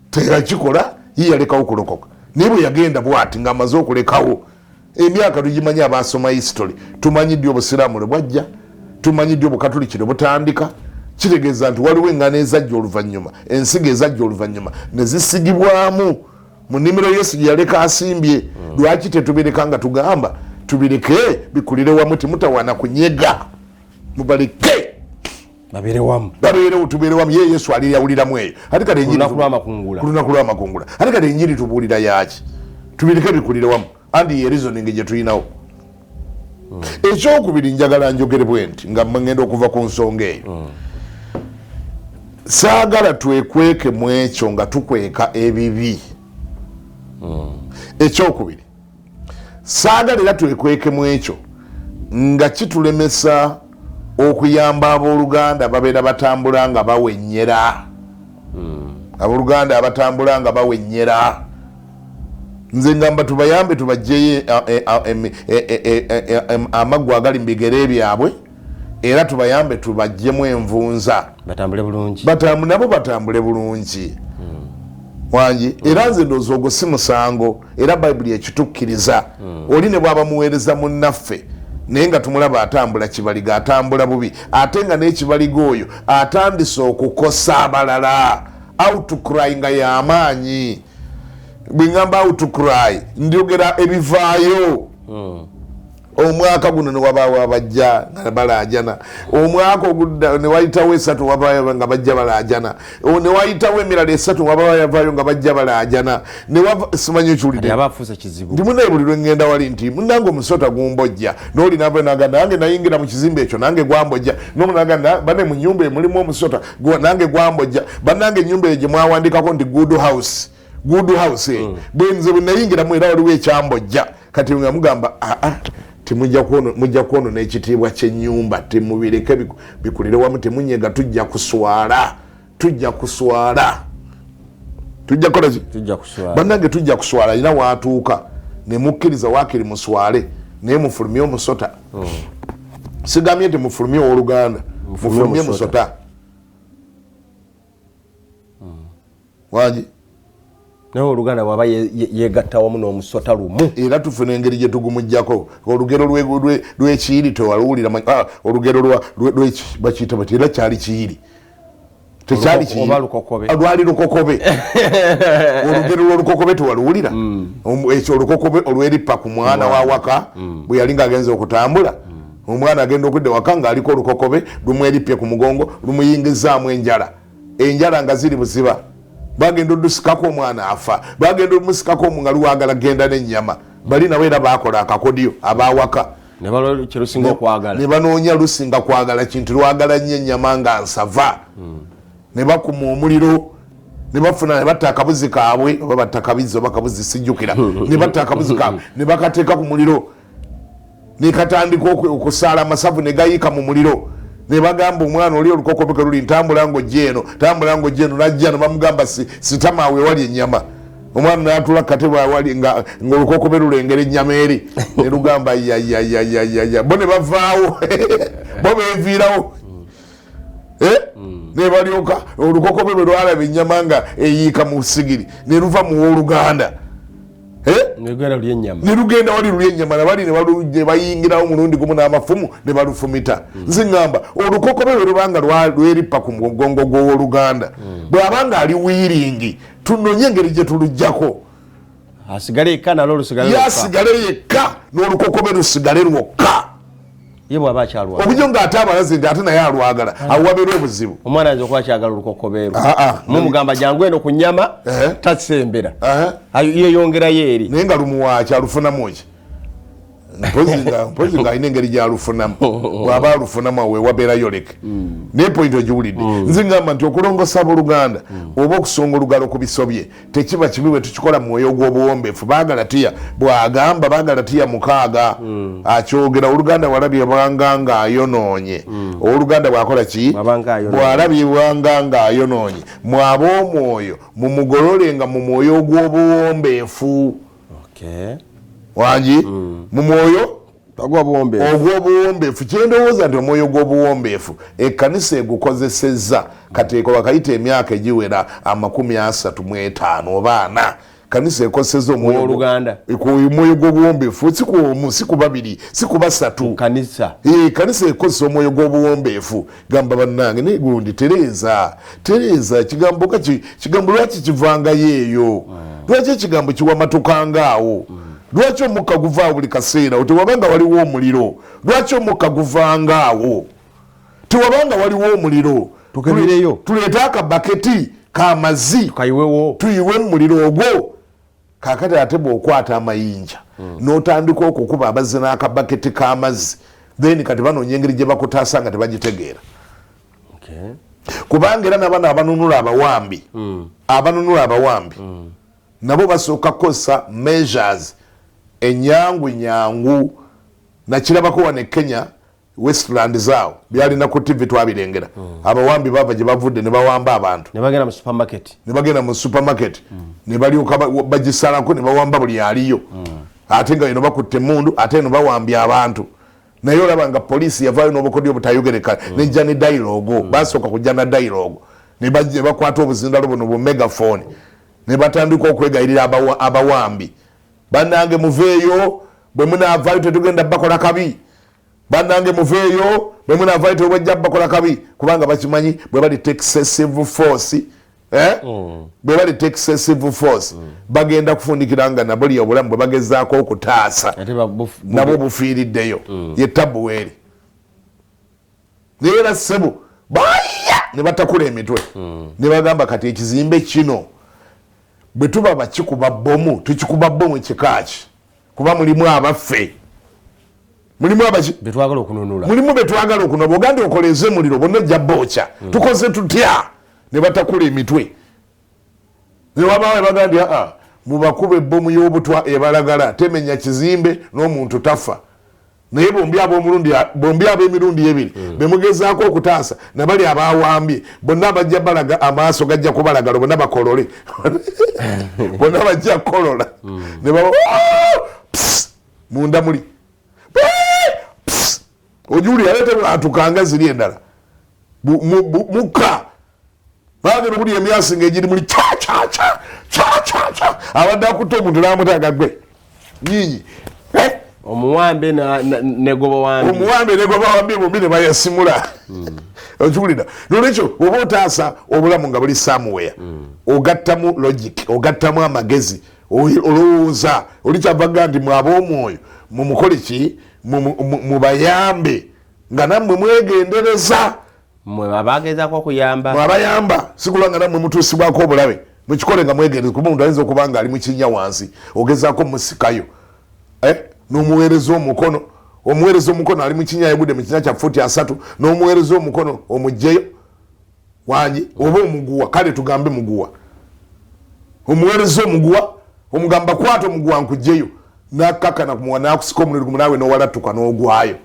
teyakikola ye yalekawo kulokoka naye bwe yagenda bwati ng'amaze okulekawo emyaka tugimanyi abasoma history tumanyi ddi obusiraamu lwe bwajja tumanyi ddi obukatuliki lwe butandika kitegeeza nti waliwo eŋŋaano ezajja oluvannyuma ensigo ezajja oluvannyuma ne zisigibwamu mu nnimiro yesu gye yaleka asimbye lwaki tetubireka nga tugamba tubireke bikulire wamu timutawaana kunyega mubaleke babeerewo tubeere wamu ye yesu aliyawuliramu eyo ate kati lunaku lw'amakungula ate kati enjiri tubuulira yaki tubireke bikulire wamu andi ye reasoning gye tulinawo ekyokubiri njagala njogere bwe nti nga ngenda okuva ku nsonga eyo saagala twekweke mu ekyo nga tukweka ebibi ekyokubiri saagala era twekweke mu ekyo nga kitulemesa okuyamba abooluganda babeera batambula nga bawennyera abooluganda abatambula nga bawennyera nze ngamba tubayambe tubajjeyo amaggwa agali mu bigere byabwe era tubayambe tubajjemu envunza nabo batambule bulungi wangi era nze ndowooza ogwo si musango era bayibuli ekitukkiriza oli ne bwaba muweereza munnaffe naye nga tumulaba atambula kibaliga atambula bubi ate nga n'ekibaliga oyo atandise okukosa abalala outcry nga y'amaanyi bwengamba outcry ndyogera ebivaayo omwaka guno newabaawo abajja nga balajana omwaka ogudda newayitawo esatu wabaayo nga bajja balajana newayitawo emirala esatu wabaayo nga bajja balajana simanyi ekiwulire nti munaye buli lwengenda wali nti munange omusota gumbojja nolinava nagamba nange nayingira mu kizimbe ekyo nange gwambojja nomunagamba bane mu nyumba mulimu omusota nange gwambojja banange enyumba eyo gye mwawandikako nti good house bwenze bwe nayingiramu era waliwo ekyambojja kati nga mugamba mujja kwonona ekitiibwa ky'ennyumba temubireke bikulire wamu temunyega tujja kuswala bannange tujja kuswala alina waatuuka nemukkiriza waakiri muswale naye mufulumye omusota sigambye nti mufulumye owooluganda mufulumye musota wangi naye oluganda bwaba yegatta wamu n'omusota lumu era tufuna engeri gye tugumujjako olugero lw'ekiyiri tewaluwulira olugero bakiyita bati era kyali kiyiri tekyali lwali lukokobe olugero lw'olukokobe tewaluwulira ekyo olukokobe olweripa ku mwana wa waka bwe yali ng'agenza okutambula omwana agenda okudda waka ng'aliko olukokobe lumweripye ku mugongo lumuyingizaamu enjala nga ziri buziba bagenda olusikako omwana afa bagenda olumusikako nga luwagala genda n'ennyama bali nabo era bakola akakodyo abawaka ne banoonya lusinga kwagala kintu lwagala nnyo ennyama nga nsava ne bakuma omuliro ne bafuna ne batta akabuzi kaabwe oba batta kabizo bakabuzi sijjukira ne batta akabuzi kaabwe ne bakateeka ku muliro ne katandika okusaala amasavu ne gayika mu muliro ne bagamba omwana oli olukokobe ke luli ntambula ngo jeno najja ne bamugamba sitamaawe wali ennyama omwana n'atula katebe awali nga olukokobe lulengera ennyama eri ne lugamba ya bo ne bavaawo bo beeviirawo ne balyoka olukokobe lwe lwalaba ennyama nga eyiika mu sigiri ne luva mu Wooluganda ne lugenda wali luli ennyama nabali ne bayingirawo mulundi gumu n'amafumu ne balufumita nze ŋŋamba olukokobe lwe lubanga lwerippa ku mugongo gw'Owooluganda bw'abanga ali wiiringi tunonye engeri gye tulujjako asigale yekka nalwo lusigale yasigale yekka n'olukokobe lusigale lwokka ye bw'aba akyalwagala obujo ng'ate abalaze nti ate naye alwagala awo wabeera obuzibu omwana ayinza okuba akyagala olukokobe lwe mumugamba jangu eno ku nnyama tasembera yeyongerayo eri naye nga lumuwaaki alufunamu ki mpozi ng'alina engeri gy'alufunamu bw'aba alufunamu awe wabeerayo leke naye pointi ogiwulidde nze ngamba nti okulongosa abooluganda oba okusonga olugalo ku bisobye tekiba kibi bwe tukikola mu mwoyo gw'obuwombeefu Baagalatiya bw'agamba Baagalatiya 6 akyogera oluganda walabye bwanga ng'ayonoonye oluganda bwakola ki bwalabye bwanga ng'ayonoonye mwaba omwoyo mumugololenga mu mwoyo gw'obuwombeefu wangi mu mwoyo ogw'obuwombeefu kyendowooza nti omwoyo gw'obuwombeefu ekkanisa egukozesezza kateeko bakayita emyaka egiwera 35 oba 4 kanisa ekozesezza omwoyo gw'obuwombeefu si ku omu si ku babiri si ku basatu kanisa ekozesa omwoyo gw'obuwombeefu gamba bannange naye gundi tereeza kigambo lwaki kivangayo eyo lwaki ekigambo kiwa matukangaawo lwaki omukka guvaawo buli kaseera tewabanga waliwo omuliro lwaki omukka guvangaawo tewabanga waliwo omuliro tuleete akabaketi k'amazzi tuyiwe mu muliro ogwo kakati ate bw'okwata amayinja n'otandika okukuba abazze n'akabaketi k'amazzi then kati banoonya engeri gye bakutaasa nga tebagitegeera kubanga era nabano abanunula abawambi nabo basooka kukozesa measures enyangu nakirabako wano e Kenya Westland zaawo byalina ku TV twabirengera abawambi bava gye bavudde ne bawamba abantu ne bagenda mu supermarket ne balyoka bagisalako ne bawamba buli aliyo ate nga eno bakutte emmundu ate eno bawambye abantu naye olaba nga poliisi yavaayo n'obukodyo obutayogereka nejja ne dialogue basooka kujja na dialogue ne bakwata obuzindalo buno bu megaphone ne batandika okwegayirira abawambi bannange muveeyo bwe munaavaayo tetugenda bakola kabi bannange muveeyo bwe munaavaayo tebajja bakola kabi kubanga bakimanyi bwe bali excessive force bagenda kufundikira nga nabo lya obulamu bwe bagezaako okutaasa nabo bufiiriddeyo ye tabuweeri naye era ssebo baya ne batakula emitwe ne bagamba kati ekizimbe kino bwe tuba bakikuba bbomu tukikuba bbomu kikaaki kuba mulimu abaffe mulimu betwagala okununula mulimu betwagala okununula oganda okoleze muliro bonna ojja bookya tukoze tutya ne batakula emitwe ne wabaawe bagamba nti mubakuba ebbomu y'obutwa ebalagala temenya kizimbe n'omuntu tafa naye bombi ab'emirundi ebiri bemugezaako okutaasa nabali abawambye bonna bajja balaga amaaso gajja kubalagala bonna bakolole bonna bajja kukolola ne baba munda muli ojuli yalete bwatukanga ziri endala mukka bagenda buli emyasi ng'egiri muli abadde akutta omuntu n'amutaga gwe nyinyi omuwambe negoba wambi bombi ne bayasimula okiwulira nolwekyo oba otaasa obulamu nga buli somewhere ogattamu logic ogattamu amagezi olowooza oli kyavaga nti mwaba omwoyo mumukole ki mubayambe nga nammwe mwegendereza abagezaako okuyamba mwabayamba sikulanga nammwe mutuusibwako obulabe mukikole nga mwegendereza kuba omuntu ayinza okuba nga ali mukinnya wansi ogezaako musikayo n'omuweereza omukono ali mukinya yegudde mukinya kya futi 3 n'omuweereza omukono omugjeyo wangi oba omuguwa kale tugambe muguwa omuweereza omuguwa omugamba kwata omuguwa nkugyeyo nakakana kumwana akusika omuliro gumunaawe n'owalattuka n'ogwayo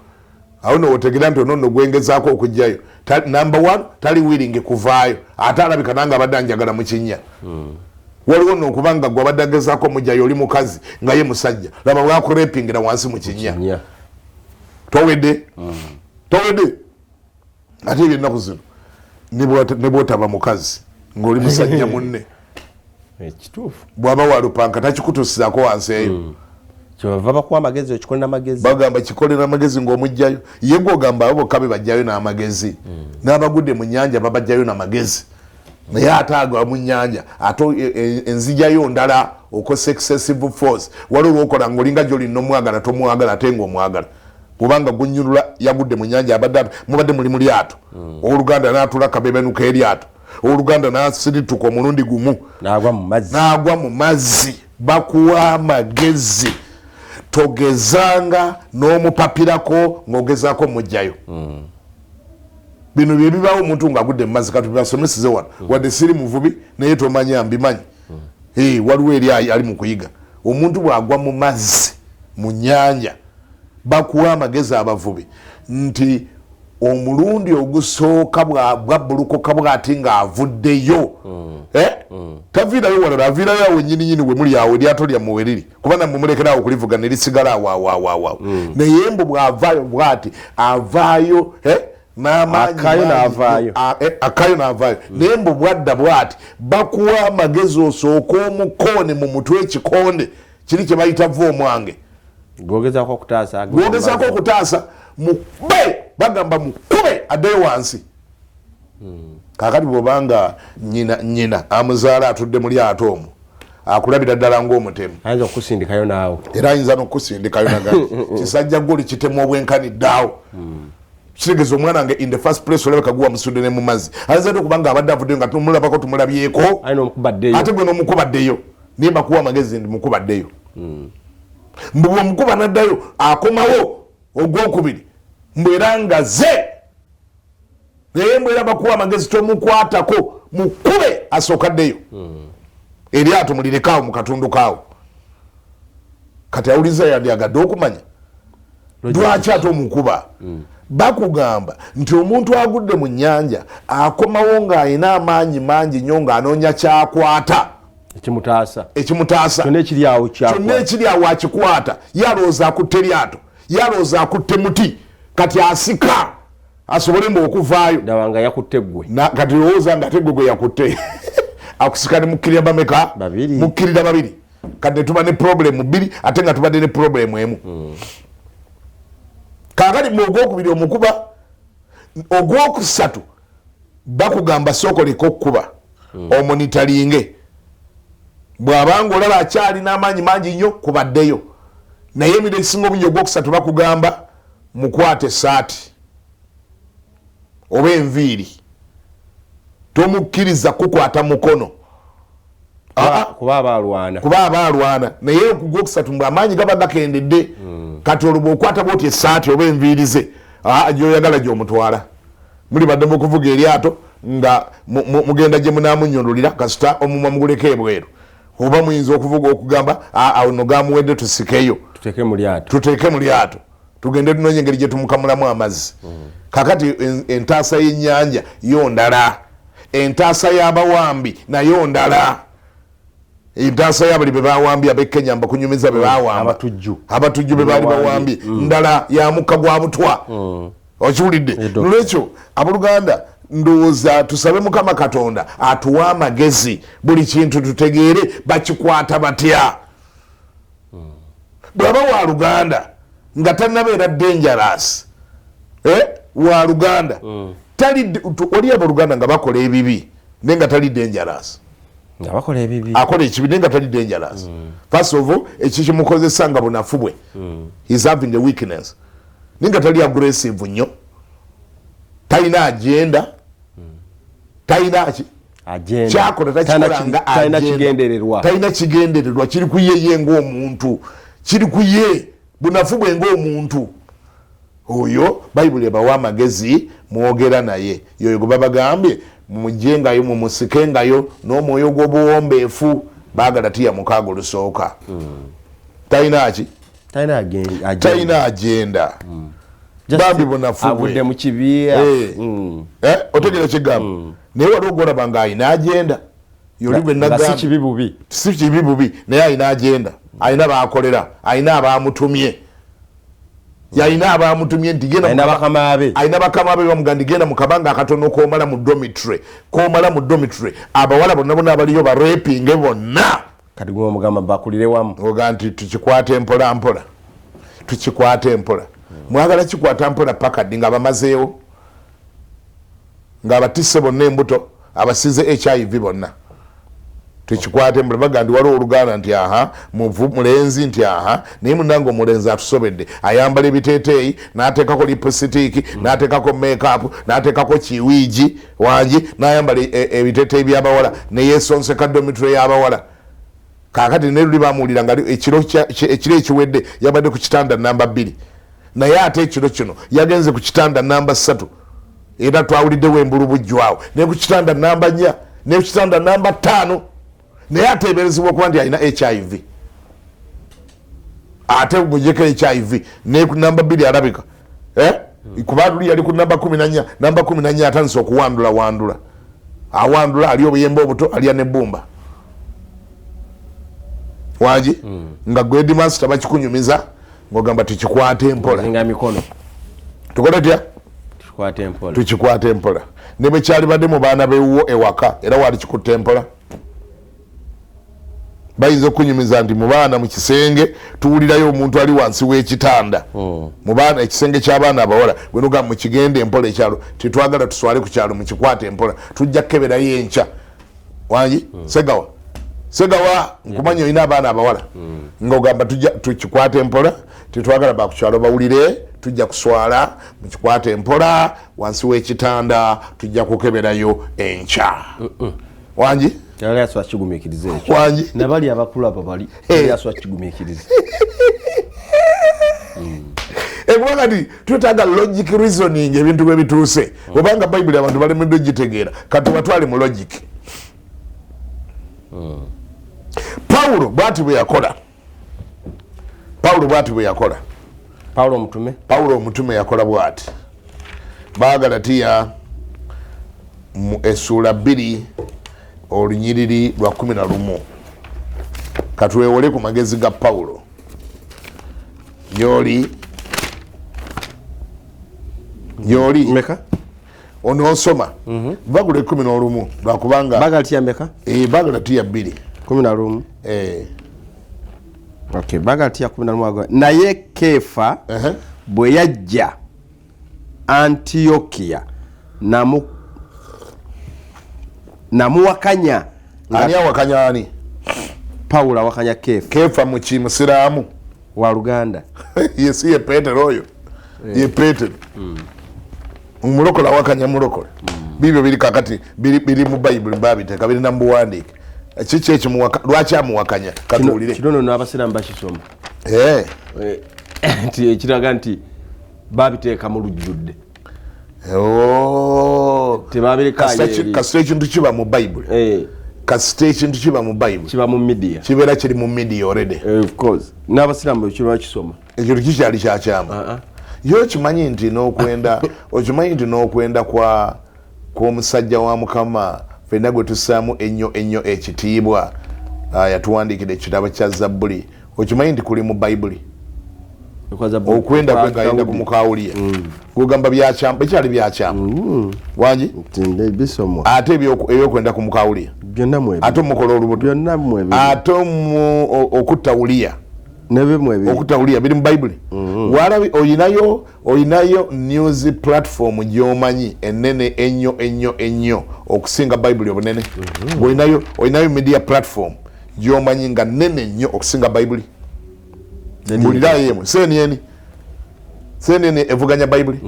awo nootegera nti onono gwengezaako okugyayo number 1 tali willing kuvaayo ate alabika nange abadde anjagala mu kinnya waliwo nokubanga gwe abadde agezaako omugyayo oli mukazi nga ye musajja laba bwakurepingira wansi mu kinnya towedde ate ebyo ennaku zino ne bwotaba mukazi ng'oli musajja munne ekituufu bw'aba walupanka takikutuusizaako wansi eyo kyova bakuwa amagezi okikolera amagezi bagamba kikolera amagezi ng'omugjayo ye gwogamba abo bokka be bajjayo n'amagezi n'abagudde mu nnyanja babajjayo n'amagezi naye ate agwa mu nnyanja ate enzijjayo ndala okosa excessive force waliwo lwokola ng'olinga gy'olina omwagala tomwagala ate ng'omwagala kubanga gunyulula yagudde mu nnyanja mubadde muli mu lyato owooluganda n'atula kabebenuka eryato owooluganda n'asirituka omulundi gumu n'agwa mu mazzi bakuwa amagezi togezanga n'omupapirako ng'ogezaako mujjayo bino bye bibaawo omuntu ng'agudde mu mazzi katubibasomeseze wano wadde siri muvubi naye tomanya mbimanyi waliwo eri ali mu kuyiga omuntu bw'agwa mu mazzi mu nnyanja bakuwa amagezi abavubi nti omulundi ogusooka bwabbulukoka bw'ati ng'avuddeyo taviirayo walala aviirayo awo nyininyini we muli awo eryato lyammwe we riri kuba nammwe mulekerawo okulivuga ne lisigala awo naye mbu bw'avaayo bw'ati avaayo n'amaanyi akayo n'avaayo naye mbu bwadda bw'ati bakuwa amagezi osooka omukoone mu mutwe ekikonde kiri kye bayita va omwange gwogezaako okutaasa mukube bagamba mukube addeyo wansi kakati bwobanga nyina amuzaala atudde mu lyato omwo akulabira ddala ng'omutemu ayinza okukusindikayo naawe era ayinza n'okukusindikayo nagati kisajja goli kitemu obwenkaniddaawo kitegeeza omwana nge in the first place olabeka guwa musudde ne mu mazzi ayinza nti okubanga abadde avuddeyo nga tumulabako tumulabyeko ate gwe n'omukubaddeyo naye bakuwa amagezi ndi mukubaddeyo mbu bwomukuba naddayo akomawo ogwokubiri mbwera nga ze naye mbwera bakuwa amagezi tomukwatako mukube asookaddeyo eryato mulirekawo mu katundu kaawo kati awuliza yandyagadde okumanya lwaki ate omukuba bakugamba nti omuntu agudde mu nnyanja akomawo ng'alina amaanyi mangi nnyo ng'anoonya kyakwata ekimutaasa kyonna ekiri awo akikwata yalowooza akutte lyato yalowooza akutte muti kati asika asobole mbu okuvaayo kati lowooza nga ate gwe yakutte akusika ne mukkirira bameka mukkirira babiri kati netuba ne problemu bbiri ate nga tubadde ne problemu emu kakati mu ogwokubiri omukuba ogwokusatu bakugamba sookoleka okukuba omonitalinge bw'abanga olaba akyali n'amaanyi mangi nnyo kubaddeyo naye emiro ekisinga obungi ogwokusatu bakugamba mukwate esaati oba enviiri tomukkiriza kukwata mukono kuba aba alwana naye ogwokusatu mbw amaanyi gaba gakendedde kati olwo okwata bwoti esaati oba enviiri ze gyoyagala gyomutwala muli baddemu okuvuga eryato nga mugenda gye munaamunyonolera kasita omumwa muguleko ebweru oba muyinza okuvuga okugamba awo no gamuwedde tusikeyo tuteeke mu lyato tugende tunonye engeri gye tumukamulamu amazzi kakati entaasa y'ennyanja yo ndala entaasa y'abawambi nayo ndala entaasa y'abali be bawambye ab'e Kenya mbakunyumiza be bawamba abatujju be baali bawambye ndala ya mukka gwa butwa okiwulidde nolwekyo abooluganda ndowooza tusabe Mukama Katonda atuwa amagezi buli kintu tutegeere bakikwata batya bw'aba wa Luganda nga tannabeera dangerous wa Luganda oli abooluganda nga bakola ebibi naye nga tali dangerous akola ekibi naye nga tali dangerous first of all ekikimukozesa nga bunafu bwe is having a weakness naye nga tali aggressive nnyo talina agenda talina kyakola takikolanga talina kigendererwa kiri ku ye ng'omuntu kiri ku ye bunafu bwe ng'omuntu oyo bayibuli ebawa amagezi mwogera naye yoyo gwe babagambye mumujengayo mumusikengayo n'omwoyo gw'obuwombeefu baagala tiya mukaago lusooka talina ki talina agenda bambi bunafuavudde mu kibiira otegera kigamba naye waliwo gwolaba nga alina agenda yoli gwe nagamba si kibi bubi naye alina agenda alina bakolera alina abamutumye yalina abamutumye nti alina bakama be bamugandi genda mu kabanga akatono komala mu dormitory abawala bonna bonna abaliyo barepinge bonna kati gwe omugamba bakulire wamu oga nti tukikwate mpola mpola tukikwate mpola mwagala kikwata mpola pakadi nga bamazeewo nga abatisse bonna embuto abasize HIV bonna tukikwate mpola bagandi waliwo oluganda nti aha mulenzi nti aha naye munange omulenzi atusobedde ayambala ebiteeteeyi n'ateekako lipusitiiki n'ateekako makeup n'ateekako kiwiigi wangi n'ayambala ebiteeteeyi by'abawala neyeesonseka domitule y'abawala kakati neruli bamuwulira nga ekiro ekiwedde yabadde ku kitanda namba 2 naye ate ekiro kino yagenze ku kitanda namba 3 era twawuliddewo embulubujjwawo naye ku kitanda namba 4 ne ku kitanda namba 5 naye ateeberezebwa okuba nti alina HIV ate mujeko HIV ne ku namba 2 alabika kuba luli yali ku namba 14 namba 14 atandise okuwandula awandula ali obuyembe obuto alya nebbumba wangi nga grade master bakikunyumiza ngogamba tukikwate mpola nga mikono tukole tya tukikwate mpola tukikwate mpola ne bwe kyali badde mu baana bewuwo ewaka era wali kikutte mpola bayinza okunyumiza nti mu baana mu kisenge tuwulirayo omuntu ali wansi w'ekitanda mu baana ekisenge ky'abaana abawala bwe nogamba mukigende empola ekyalo tetwagala tuswale ku kyalo mukikwate empola tujja kukeberayo enkya wangi segawa nkumanya olina abaana abawala ngaogamba tukikwate empola tetwagala bakukyalo bawulire tujja kuswala mukikwate empola wansi w'ekitanda tujja kukeberayo enkya wangi yali aswa kigumikirize ekyo wangi nabali abakulu abo bali yali aswa kigumikirize ekubanga ti twetaaga logic reasoning ebintu bwe bituuse obanga bayibuli abantu balemedde ogitegeera kati batwale mu logic Paulo bwati bwe yakola Paulo omutume yakola bwati Bagalatiya mu essula 2 olunyiriri lwa 11 katwewole ku magezi ga Paulo yoli meka onosoma bagule 11 lwakubanga Bagalatiya meka Bagalatiya 2 11 okay Bagalatiya 11 naye Kefa bwe yajja Antiokia namuwakanya ani awakanya ani Paulo awakanya Kefa mu kimusiraamu wa Luganda yesi ye Petero oyo ye Petero umulokola awakanya mulokole bibyo biri kakati biri mu Bible babiteeka biri na muwandiike kiki ekimuwaka lwaki amuwakanya katuwulire kino n'abasiraamu bakisoma nti ekiraga nti babiteeka mu lujjudde kasita ekintu kiba mu Bible kasita ekintu kiba mu Bible kiba mu media kibeera kiri mu media already of course n'abasiraamu kino bakisoma ekyo kikyali kyakyama yo okimanyi nti n'okwenda kw'omusajja wa Mukama fenna gwe tussaamu ennyo ekitiibwa yatuwandiikira ekitabo kya Zabbuli okimanyi nti kuli mu Bayibuli okwenda kwe ng'ayenda ku Mukawuliya kugamba bikyali byakyama wangi ate ebyokwenda ku Mukawuliya ate omukola olubuto ate okutta Uliya okutta Uliya biri mu Bayibuli walabi oyinayo news platform gy'omanyi ennene ennyo okusinga Bayibuli obunene oyinayo media platform gy'omanyi nga nnene nnyo okusinga Bayibuli mbulirayo yemu CNN evuganya Bayibuli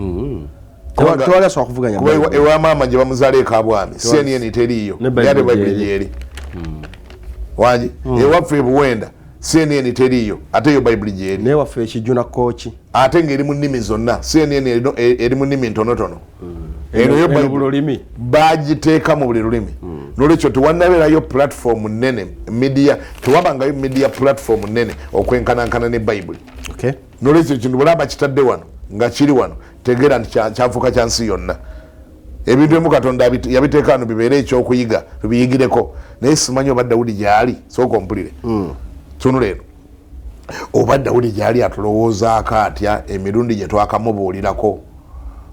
ewa maama gye bamuzaala ekabwami CNN teriiyo yate Bayibuli gyeri wangi ewaffe ebuwenda CNN teriiyo ate yo Bayibuli gyeri naye waffe ekijuna kooki ate ng'eri mu nnimi zonna CNN eri mu nnimi ntonotono eno yo Bible bagiteeka mu buli lulimi nolwekyo tewannabeerayo platform nnene media tewabangayo media platform nnene okwenkanankana ne Bible nolwekyo kintu bulaba kitadde wano nga kiri wano tegeera nti kyafuuka kya nsi yonna ebintu emu Katonda yabiteeka wano bibeere ekyokuyiga tubiyigireko naye simanyi oba Dawudi gyali sooka ompulire tunula eno oba Dawudi gyali atulowoozaako atya emirundi gye twakamubuulirako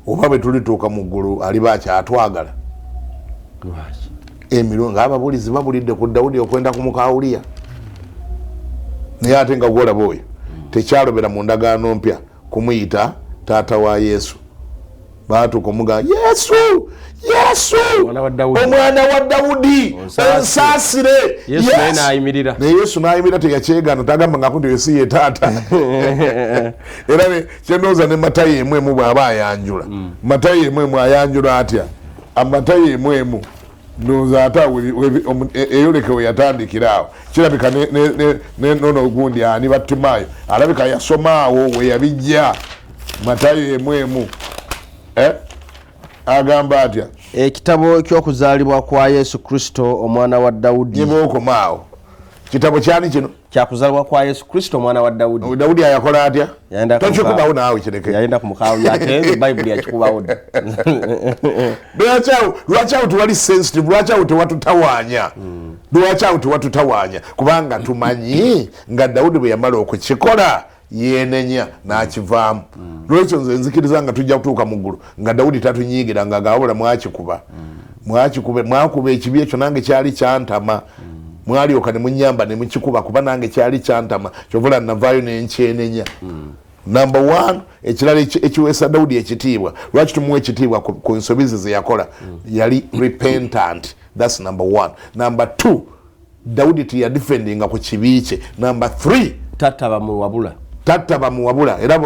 oba bwe tulituuka mu ggulu aliba akyatwagala emirundi ng'ababuulizi babulidde ku Dawudi okwenda kumukawulya naye ate nga gwolaba oyo tekyalobera mu ndagaano mpya kumuyita taata wa Yesu baatuuka omuga Yesu omwana wa Dawudi onsaasire naye Yesu n'ayimirira teyakyegaana tagamba nga nti Yesu ye taata era kyendowooza ne Matayo emu bw'aba ayanjula Matayo emu ayanjula atya amatayo emu ndowooza ate eyoleke we yatandikira awo kirabika nono gundi ani Battimayo alabika yasomaawo we yabijja Matayo emu agamba atya ekitabo ky'okuzaalibwa kwa Yesu Kristo omwana wa Dawudi nibookomaawo kitabo kyani kino kyakuzaalibwa kwa Yesu Kristo omwana wa Dawudi Dawudi ayakola atya tokikubawo naawe kireke yayenda kumukaawo ate Bible yakikubawo lwaki awo tewali sensitive lwaki awo tewatutawaanya lwaki awo tewatutawaanya kubanga tumanyi nga Dawudi bwe yamala okukikola yenenya n'akivaamu lwekyo nze nzikiriza nga tujja kutuuka mu ggulu nga Dawudi tatunyiigira nga gaabula mwakuba ekibi ekyo nange kyali kyantama mwalyoka ne munyamba ne mukikuba kuba nange kyali kyantama kyovula navaayo nenkyenenya number 1 ekirala ekiweesa Dawudi ekitiibwa lwaki tumuwa ekitiibwa ku nsobizi ze yakola yali repentant that's number 1 number 2 Dawudi teyadefendinga ku kibi kye number 3 tatta bamuwabula era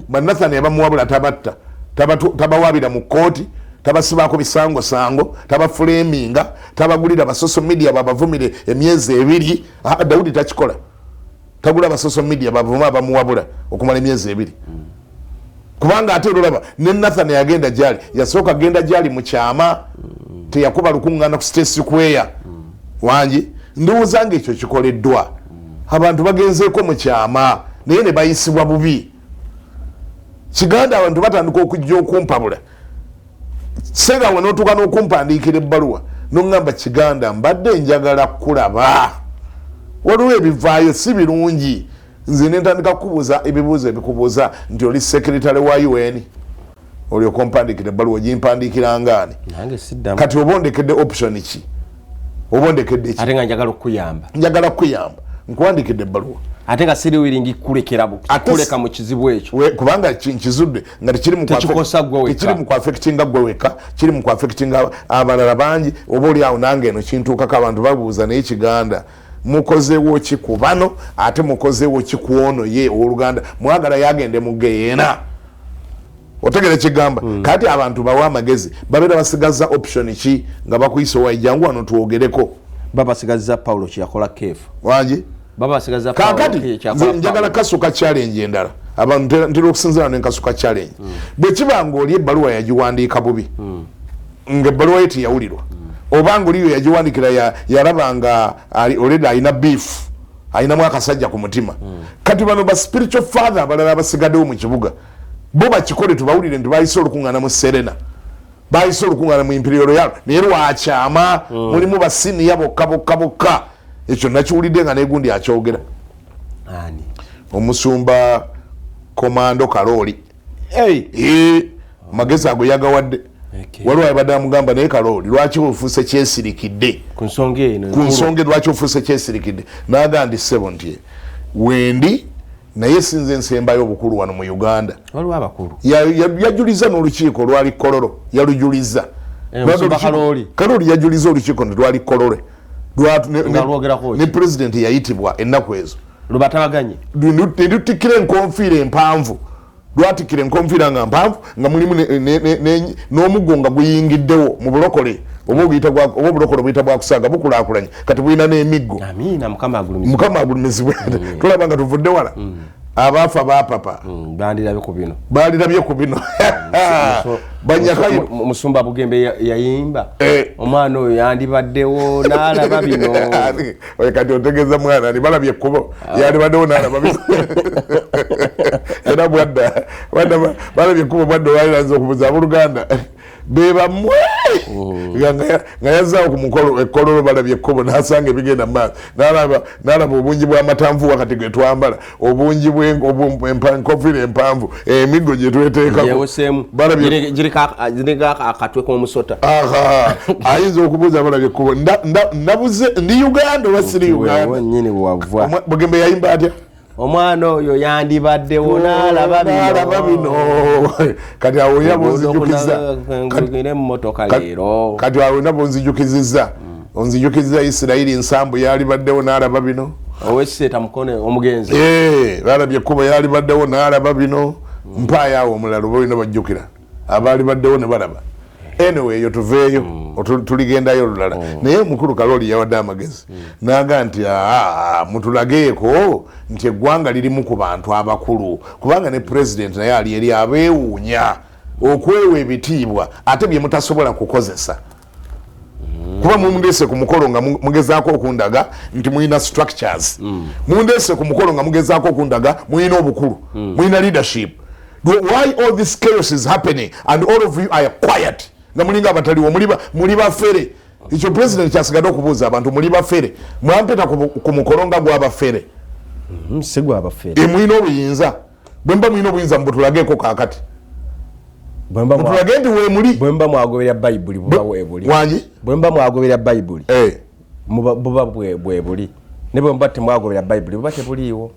Banathani yabamuwabula tabatta tabawabira mu kooti tabasibaako bisango tabafuleminga tabagulira ba social media babavumire emyezi 2 Dawudi takikola tagula ba social media bavuma bamuwabula okumala emyezi 2 kubanga ate olaba ne Nathani yagenda gyali yasooka genda gyali mu kyama teyakuba lukuŋŋaana ku State Square wangi ndowooza nga ekyo kikoleddwa abantu bagenzeeko mu kyama naye ne bayisibwa bubi Kiganda abantu batandika okujja okumpabula senga wanotuuka n'okumpandiikira ebbaluwa n'oŋŋamba Kiganda mbadde njagala kulaba waliwo ebivaayo si birungi nze ne ntandika kukubuuza ebibuuzo ebikubuuza nti oli secretary wa UN olyoka ompandiikira ebbaluwa gimpandiikira ngaani kati oba ondekedde option ki oba ondekedde ki ate nga njagala kukuyamba nkuwandiikidde ebbaluwa ate nga siri wiringi kulekera kuleka mu kizibu ekyo kubanga nkizudde nga tekiri mu kwafectinga gwe weka kiri mu kwafectinga abalala bangi oba oli awo nange eno kintuukako abantu babuuza naye Kiganda mukozeewo ki ku bano ate mukozeewo ki ku ono ye owooluganda mwagala yagende mugeyeena otegere kigamba kati abantu bawa amagezi babeera basigaza option ki nga bakuyisa wajjangu wano tuwogereko babasigaza Paulo kyakola keefu wangi babasigaza Paulo kakati njagala kasuka challenge endala abantu ntera okusinzira n'enkasuka challenge bwe kibanga oli ebbaluwa yagiwandiika bubi nga ebbaluwa ye teyawulirwa obanga oliyo yagiwandikira yalabanga already alina beef alinamu akasajja ku mutima kati bano ba spiritual father abalala abasigaddewo mu kibuga bo bakikole tubawulire nti bayise olukuŋŋaana mu Serena bayise olukuŋŋaana mu Imperial Royal naye lwakyama mulimu basiniya bokka ekyo nakiwulidde nga negundi akyogera omusumba Komando Kaloli magezi ago yagawadde waliwo abadde amugamba naye Kaloli lwaki ofuuse kyesirikidde ku nsonga lwaki ofuuse kyesirikidde n'agamba ndi ssebo nti wendi naye sinze nsembayo obukulu wano mu Uganda waliwo abakulu yajuliza n'olukiiko lwali Kololo yalujuliza Kaloli yajuliza olukiiko ne lwali Kololo ne president yayitibwa ennaku ezo lubatabaganye nelutikira enkonfiira empanvu lwatikira enkonfiira nga mpanvu nga mulimu n'omuggo nga guyingiddewo mu bulokole oba obulokole buyita bwakusaaga bukulaakulanye kati bulina n'emiggo mukama agulumizibwe tulaba nga tuvudde wala abafa ba papa balirabye ku bino banyakayi musumba Bugembe yayimba omwana oyo yandibaddewo n'alaba bino kati otegeza mwana ani balabye kubo yandibaddewo n'alaba bino era bwadda balabye kubo bwadda waliranza okubuza ab'Oluganda beba mwe nga yazaawo ku mukolo ekkololo balabye ekkubo n'asanga ebigenda mu maaso n'alaba obungi bw'amatanvu wakati ge twambala obungi bw'enkofira empanvu emiggo gye tweteekako giriko akatwe k'omusota ayinza okubuuza balabye ekkubo nabuze ndi Uganda oba siri Uganda nyini wava Bugembe yayimba atya omwana oyo yandibaddewo n'alaba bino kati awo yabonzijukiza kati awo nabonzijukizizza onzijukizza Isirayiri nsambu yalibaddewo n'alaba bino owesseeta mukone omugenzi balabye ekkubo yalibaddewo n'alaba bino mpaayo awo omulala oba olina bajjukira abalibaddewo ne balaba anyway eyo tuveeyo tuligendayo olulala naye mukulu Kaloli yawadde amagezi naga nti mutulageeko nti eggwanga lirimu ku bantu abakulu kubanga ne president naye ali eri abeewuunya okwewa ebitiibwa ate bye mutasobola kukozesa kuba mundeese ku mukolo nga mugezaako okundaga nti muyina structures mundeese ku mukolo nga mugezaako okundaga muyina obukulu muyina leadership. Why all this chaos is happening and all of you are quiet? Na mulinga abataliwo muli bafere. Ekyo president kyasigadde okubuuza abantu muli bafere. Mwampeta ku mukolonga gw'abafere. Sigwa abafere. Mwina obuyinza. Bwemba mwina obuyinza mbutulageeko kaakati. Mutulage nti we muli. Bwemba mwagoberera Bible buba webuli. Wanyi? Bwemba mwagoberera Bible. Buba bwebuli. Ne bwemba temwagoberera Bible buba tebuliiwo.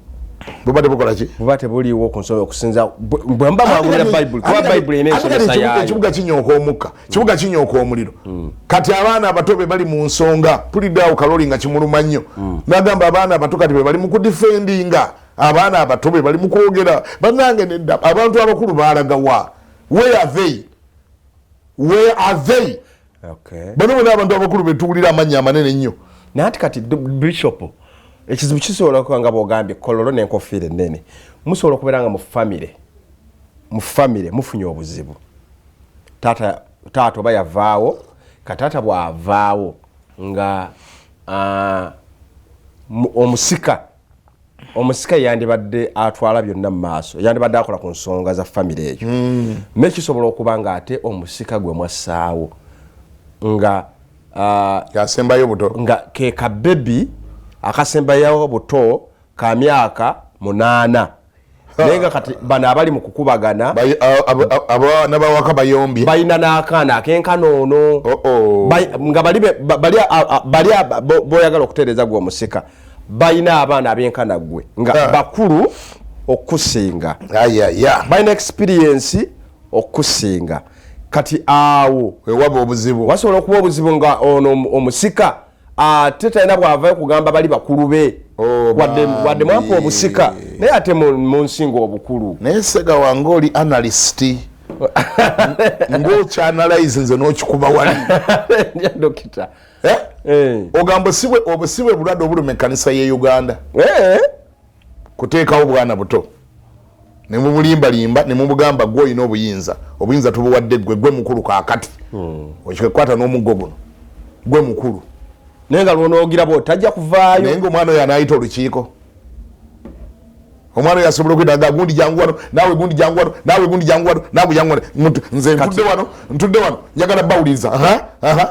Bubate bukola ki? Bubate buliiwo ku nsonga okusinza bwemba mwagoberera Bible kuba Bible ene nsomesa yayo. Ekibuga kinyooka omukka, kibuga kinyooka omuliro. Kati abaana abato be bali mu nsonga pulidaawo Kaloli nga kimuluma nnyo. Nagamba abaana abato kati be bali mu kudifendinga. Abaana abato be bali mu kwogera. Bannange nedda abantu abakulu baalagawa. Where are they? Where are they? Okay. Bano abantu abakulu betuulira amannya amanene nnyo. Nati kati bishop ekizibu kisobola kwanga bogambye kololo n'enkofiira ennene musobola okubeeranga mu famire mufunye obuzibu taata oba yavaawo kataata bw'avaawo nga omusika yandibadde atwala byonna mu maaso yandibadde akola ku nsonga za famire eyo naye kisobola okuba nga ate omusika gwe mwassaawo nga yasembayo buto nga ke kabebi akasembayo buto ka myaka 8 nenga kati bana abali mu kukubagana abaana bawaka bayombye bayina n'akaana akenkanono nga bali boyagala okutereeza gwe omusika bayina abaana abenkana gwe nga bakulu okusinga bayina experience okusinga kati awo wewaba obuzibu wasobola okuba obuzibu nga ono omusika ate talina bwavayo kugamba bali bakulu be wadde mwampa obusika naye ate mu nsinga obukulu naye sega wange oli analyst ng'okyanalyze nze n'okikuba wali dokita ogamba obusibwe bulwadde obuluma ekkanisa y'e Uganda kuteekawo bwana buto ne mubulimbalimba ne mubugamba gwe olina obuyinza tubuwadde gwe mukulu kaakati okikwekwata n'omuggo guno gwe mukulu naye nga lwonoogira bw'otajja kuvaayo naye ng'omwana oyo anaayita olukiiko omwana oyo asobola okuyita gundi jangu wano naawe gundi jangu wano naawe gundi jangu wano naawe jangu wano nze ntudde wano njagala bawuliriza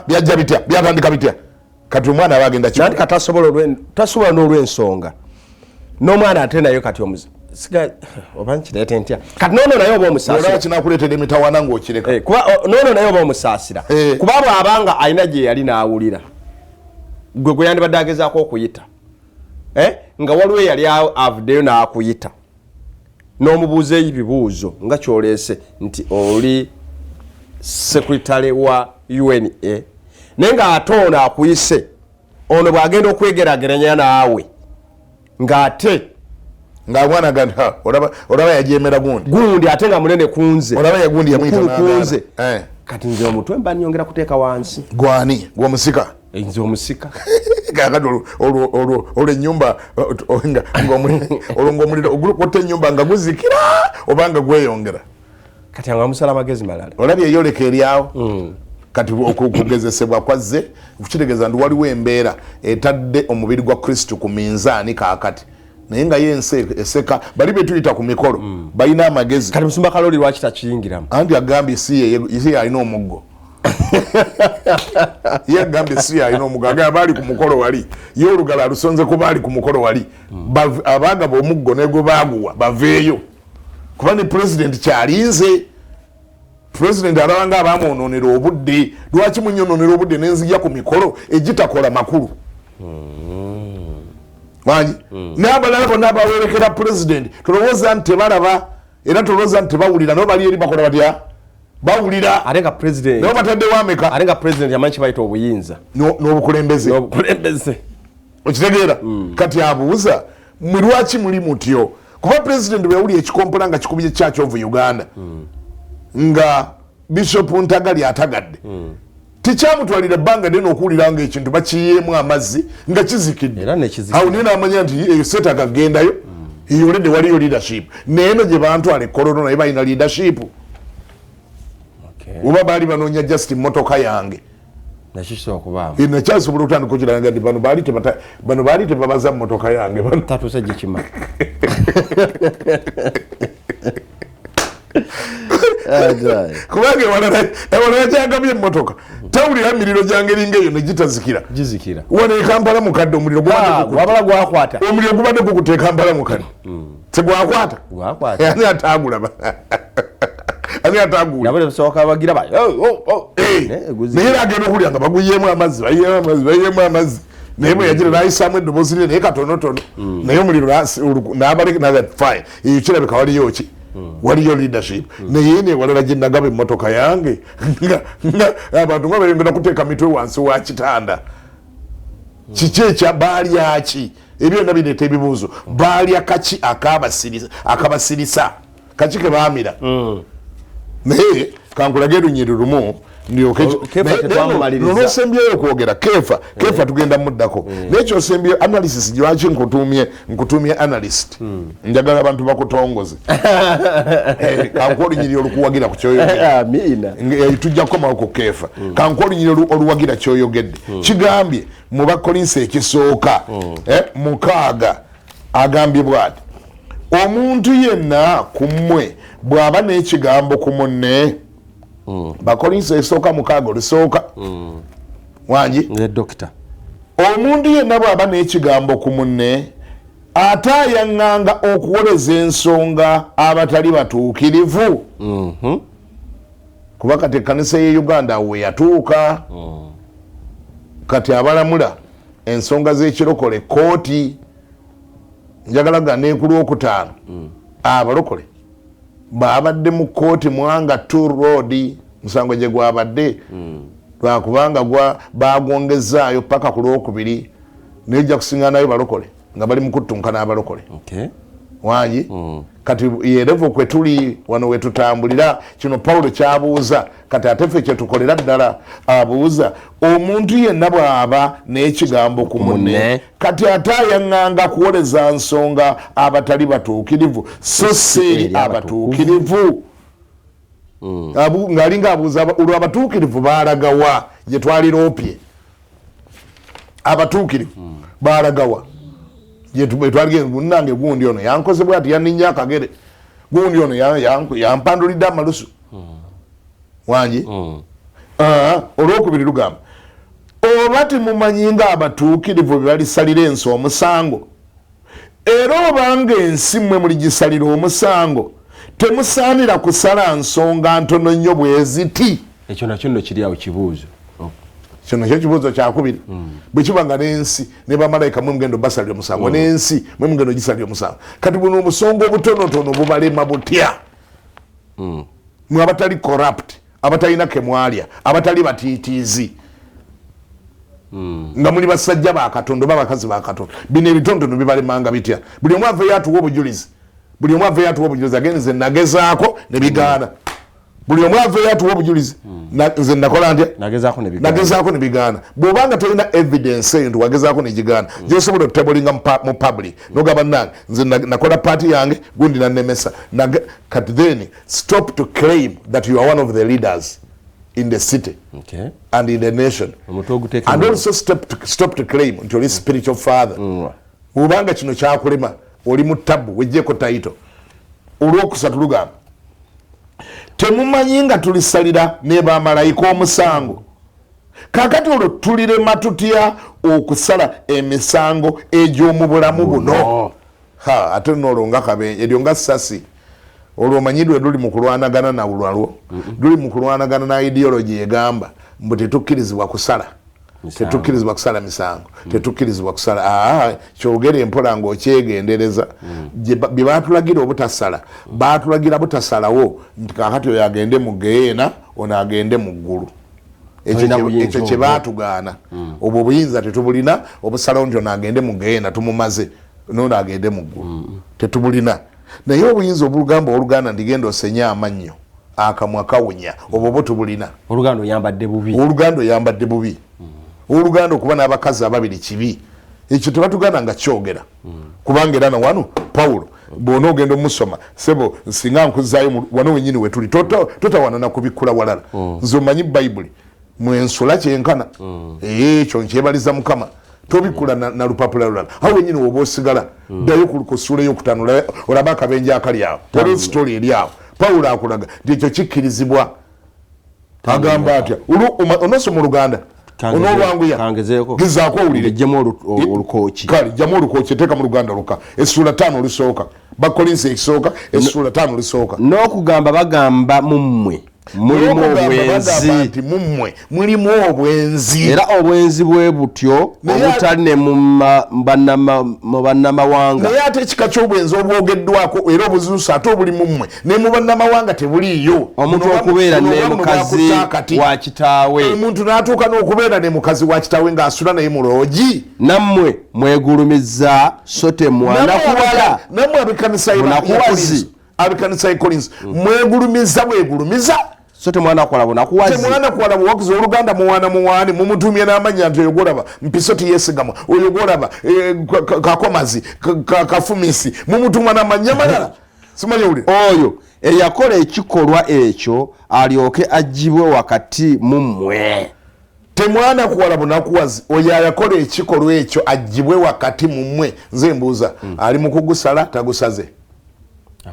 byajja bitya byatandika bitya kati omwana aba agenda nandi tasobola n'olw'ensonga n'omwana ate nayo kati siga oba nkireete ntya kati noono naye oba omusaasira kinakuleetera emitawaana ng'okireka kuba noono naye oba omusaasira kuba bw'abanga alina gye yali n'awulira gwe yandibadde agezaako okuyita nga waliwo yali avuddeyo n'akuyita n'omubuuza ebibuuzo nga kyoleese nti oli sekuritale wa UNA naye ng'ate ono akuyise ono bw'agenda okwegerageranya naawe ng'ate ng'amwana ganda olaba yajeemera gundi ate nga munene kunze olaba yagundi yamuyita kati nze omutwe mba nnyongera kuteeka wansi gwani gw'omusika nze omusika kakati olwo nyumba olwo ogulukota nyumba nga guzikira obanga gweyongera kati anga musala magezi malala olabye yoleka eryawo kati okugezesebwa kwazze kitegeeza ndi waliwo embeera etadde omubiri gwa Kristo ku minzaani kaakati naye nga yense eseka bali betuyita ku mikolo balina amagezi kati musumba kaloli lwaki takiyingiramu anti agambye si alina omuggo ye agambye si alina omuggo agamba bali ku mukolo wali ye olugala alusonze ku baali ku mukolo wali abagaba omuggo negwe baguwa baveeyo kuba ne president kyalinze president alabanga abamwononera obudde lwaki munyononera obudde nenzija ku mikolo egitakola makulu wangi n'abalala bonna abawerekera president tolowooza nti tebalaba era tolowooza nti tebawulira nabo bali eri bakola batya bawulira atenga president nabo bataddewo ameka atenga president yamanyi kibayita obuyinza n'obukulembeze okitegeera kati abuuza mwe lwaki muli mutyo kuba president bwe yawulira ekikompola nga kikubye Church of Uganda nga Bishop Ntagali atagadde tikyamutwalira ebbanga ddene okuwulira nga ekintu bakiyeemu amazzi nga kizikidde awo naye n'amanya nti seta kagendayo eyolede waliyo leadership neeno gye bantwala ekolono naye balina leadership oba baali banoonya just mmotoka yange nakyasobola okutandika okiranga nti bano baali tebabaza mmotoka yange kubanga ewalala gyagabye emmotoka tawulira miriro gyangeringa eyo negitazikira wana ekampala mukadde omuliro gubadde gukuta ekampala mukadde tegwakwata ani atagulaba ani atagula naye agenda okulya nga baguyemu amazzi bayemu amazzi naye bwe yagira nayisamu eddoboozi lye naye katonotono naye omuliro nabaleka fine eyo kirabika waliyo ki waliyo leadership naye newalala gye nagaba emmotoka yange abantu nga bayongera kuteeka mitwe wansi wa kitanda kiki ekya baalyaki ebyonna bireeta ebibuuzo baalya kaki akabasirisa kaki ke baamira naye kankulage erunyiri lumu nolosembyeyo okwogera kefa tugenda muddako naye kyosembyeyo analysis gyewaki nkutumye analyst njagala abantu bakutongoze kankuwa olunyiri olukuwagira ku kyoyogedde tujja kukomawo ku kefa kankuwa olunyiri oluwagira kyoyogedde kigambye mu bakolinsi ekisooka 6 agambye bwati omuntu yenna ku mmwe bw'aba n'ekigambo ku munne bakolinsi esooka 6 olusooka wangi omuntu yenna bw'aba n'ekigambo ku munne ate ayaŋŋanga okuwoleza ensonga abatali batuukirivu kuba kati ekkanisa ye Uganda we yatuuka kati abalamula ensonga z'ekirokole kooti njagala gane ku Lwokutaano abalokole babadde mu kooti Mwanga Tool Road musango gye gwabadde lwakubanga bagwongezaayo paka ku Lwokubiri nejja kusiŋŋanayo balokole nga bali mu kuttunkana abalokole wangi kati yerevo kwe tuli wano we tutambulira kino Pawulo kyabuuza kati ate ffe kyetukolera ddala abuuza omuntu yenna bw'aba n'ekigambo ku munne kati ate ayaŋŋanga kuwoleza nsonga abatali batuukirivu so si abatuukirivu ng'alinga abuuza olwo abatuukirivu baalagawa gye twaliroopye abatuukirivu baalagawa twalire munange gundi ono yankoze bwati yaninnya akagere gundi ono yampandulidde amalusu wangi olwokubiri lugamba oba temumanyi nga abatuukirivu bye balisalira ensi omusango era obanga ensi mmwe muligisalira omusango temusaanira kusala nsonga ntono nnyo bwe ziti ekyo nakyo nno kiri awo kibuuzo kino nakyo kibuuzo kyakubiri bwe kiba nga n'ensi ne bamalayika mwe mugenda basalira omusango n'ensi mwe mugenda gisalira omusango kati buno omusongo obutonotono bubalema butya mwe abatali corrupt abatalina kemwalya abatali batiitiizi nga muli basajja bakatonda oba bakazi bakatonda bino ebitontono bibalemanga bitya buli omu aveeyo atuwa obujulizi agenze nagezaako ne bigaana buli omu aveeyo atuwa obujulizi nze nakola ntya nagezaako ne bigaana bw'obanga tolina evidence eyo nti wagezaako ne gigaana gyosobola okutabulinga mu public nogamba nange nze nakola paati yange gundi nannemesa kati then stop to claim that you are one of the leaders in the city and in the nation and also stop to claim nti oli spiritual father bw'obanga kino kyakulema oli mu tabu wejjeeko tayito olwokusatu lugamba temumanyi nga tulisalira ne bamalayika omusango kakati olwo tulirema tutya okusala emisango egy'omu bulamu buno ate noolwo nga kabenje eryo nga sasi olwo omanyidwe luli mu kulwanagana na bulwalwo luli mu kulwanagana na ideology egamba mbu tetukkirizibwa kusala misango tetukkirizibwa kusala kyogere empola ng'okyegendereza bye baatulagira obutasala baatulagira butasalawo nti kakati oyo agende mu geyeena ono agende mu ggulu ekyo kye baatugaana obwo obuyinza tetubulina obusalawo nti ono agende mu geyeena tumumaze noono agende mu ggulu tetubulina naye obuyinza obulugamba oluganda ndigenda osenye amannyo akamwa kawunya obwo bo tubulina oluganda oyambadde bubi oluganda okuba n'abakazi ababiri kibi ekyo tebatuganda nga kyogera kubanga era nawano Pawulo bw'ona ogenda omusoma sebo singa nkuzaayo wano wenyini wetuli totawanana kubikula walala nze omanyi bayibuli mwensula kyenkana ekyo nkyebaliza Mukama tobikula na lupapula lulala awo wenyini woba osigala ddayo ku ssuula ey'okutaano olaba akabenje akali awo waliwo sitoli eri awo Pawulo akulaga nti ekyo kikkirizibwa agamba atya onosoma oluganda onolwanguya gezaako owulire jjamu olukoki kale jjamu olukoki teeka mu luganda luka essula 5 olusooka bakolinsi ekisooka essula 5 olusooka n'okugamba bagamba mummwe mulimu obwenzi era obwenzi bwe butyo obutali ne mu bannamawanga naye ate ekika ky'obwenzi obwogeddwako era obuzuusa ate obuli mummwe ne mu bannamawanga tebuliiyo omuntu okubeera ne mukazi wa kitaawe omuntu n'atuuka n'okubeera ne mukazi wa kitaawe ng'asula naye mu loogi nammwe mwegulumiza so temwanakuwala nammwe abekanisa y'ekolinsi mwegulumiza so temwanakuwala bunakuwazi buwagiza oluganda muwaane mumutumye n'amannya nti oyo gwolaba mpiso tiyeesigamwa oyo gwolaba kakomazi kafumisi mumutumwa n'amannya malala simanyi uli oyo eyakola ekikolwa ekyo alyoke agibwe wakati mu mmwe temwana kuwala bunakuwazi oyo ayakola ekikolwa ekyo agibwe wakati mu mmwe nze mbuuza ali mu kugusala tagusaze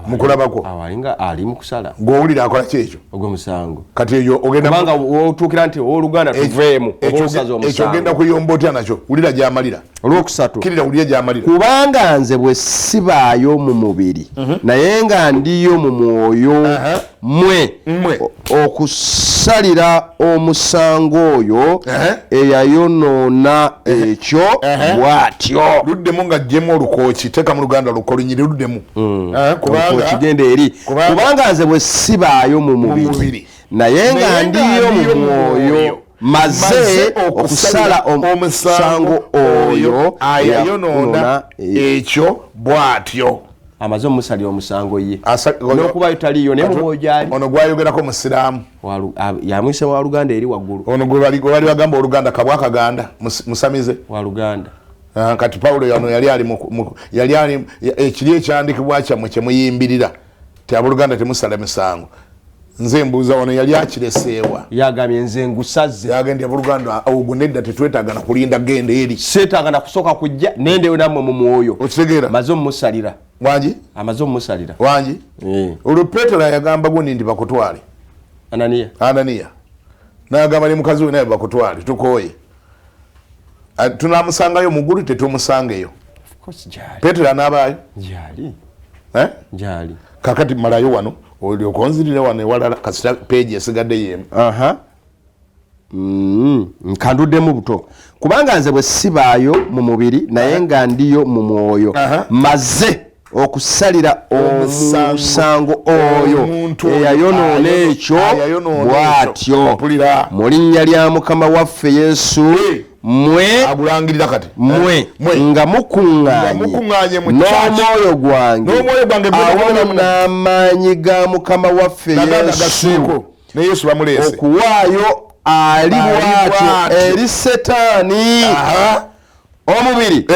mukulabako awalinga ali mukusala gwowulira akola kyekyo ogwo musango kati eyo ogenda kubanga wotuukira nti oluganda tuveemu ekyo ogenda kuyomba otya nakyo wulira gy'amalira olwokusatu kirira wulire gy'amalira kubanga nze bwe sibaayo mu mubiri naye nga ndiyo mu mwoyo mmwe okusalira omusango oyo eyayonoona ekyo bw'atyo luddemu nga jjemu olukoki teeka mu luganda lukolinyiri luddemu kigenda eri kubanga nze bwe sibaayo mu mubiri naye nga ndiyo mu mwoyo maze okusala omusango oyo ayayonoona ekyo bw'atyo amaze omusalira omusango ye n'okuba taliyo naye mu mwoyo gyali ono gwayogerako musiraamu yamwise wa luganda eri waggulu ono gwe bali bagamba oluganda kabwakaganda musamize wa luganda kati Pawulo yano yali ali ekiri ekyandikibwa kyammwe kyemuyimbirira ti abooluganda temusala misango nze mbuuza wano yali akireseewa yagambye nze ngusaze yagenda abooluganda ogwo nedda tetwetaagana kulinda genda eri seetaagana kusooka kujja nendeyo nammwe mu mwoyo okitegeera maze omusalira wangi amaze omusalira wangi olwo Peetero yagamba gundi ndi bakutwale Ananiya n'agamba ne mukazi we naye bakutwale tukooye tunamusangayo mugulu tetumusangeyo Peetero anaabayo gyali kakati malayo wano olyoka onzirire wano ewalala kasita peegi esigadde yemu nkanduddemu buto kubanga nze bwe sibaayo mu mubiri naye nga ndiyo mu mwoyo maze okusalira omusango oyo eyayonoona ekyo bw'atyo mu linnya lya Mukama waffe Yesu mwe agulangirira kati mwe nga mukunganye n'omwoyo gwange awamu n'amaanyi ga Mukama waffe Yesu ne Yesu bamulese okuwaayo ali bw'atyo eri Setaani omubiri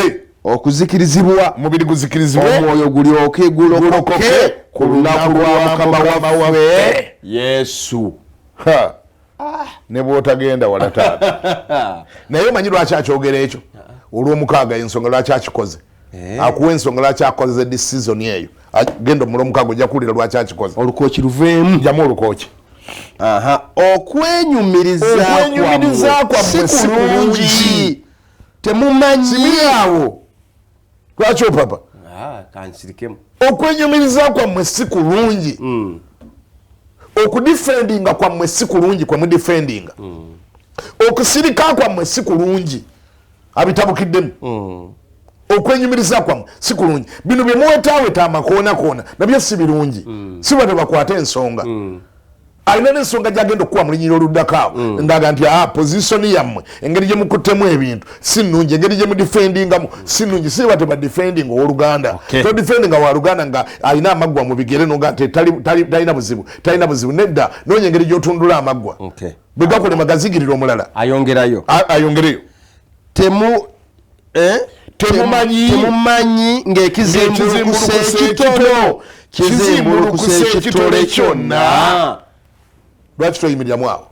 okuzikirizibwa omubiri guzikirizibwe omwoyo gulyoke gulokoke ku lunaku lwa Mukama waffe Yesu. Ne bw'otagenda wala taata naye omanyi lwaki akyogera ekyo olw'omukaaga ensonga lwaki akikoze akuwa ensonga lwaki akoze di season eyo genda omula omukaaga ojja kuwulira lwaki akikoze olukooki luveemu jamu olukooki okwenyumiriza kwammwe si kulungi temumanyi awo lwaki opapa kansirikemu okwenyumiriza kwammwe si kulungi okudifendinga kwammwe si kulungi kwe mudifendinga okusirika kwammwe si kulungi abitabukiddemu okwenyumiriza kwammwe si kulungi bino bye muwetaaweta amakoonakona nabyo si birungi si bwe tebakwata ensonga alina n'ensonga gyagenda okukuwa mulinyira oluddakaawo ndaga nti positioni yammwe engeri gye mukuttemu ebintu si nnungi engeri gye mudifendingamu si nnungi si bate badifendinga ow'oluganda todifendinga wa luganda nga alina amaggwa mu bigere noga nti talina buzibu nedda noonya engeri gy'otundula amaggwa bwe gakolema gazigirira omulala ayongereyo temumanyi ng'ekizimbulukusa ekitono kizimbulukusa ekitole kyonna. Lwaki toyimiriramu awo?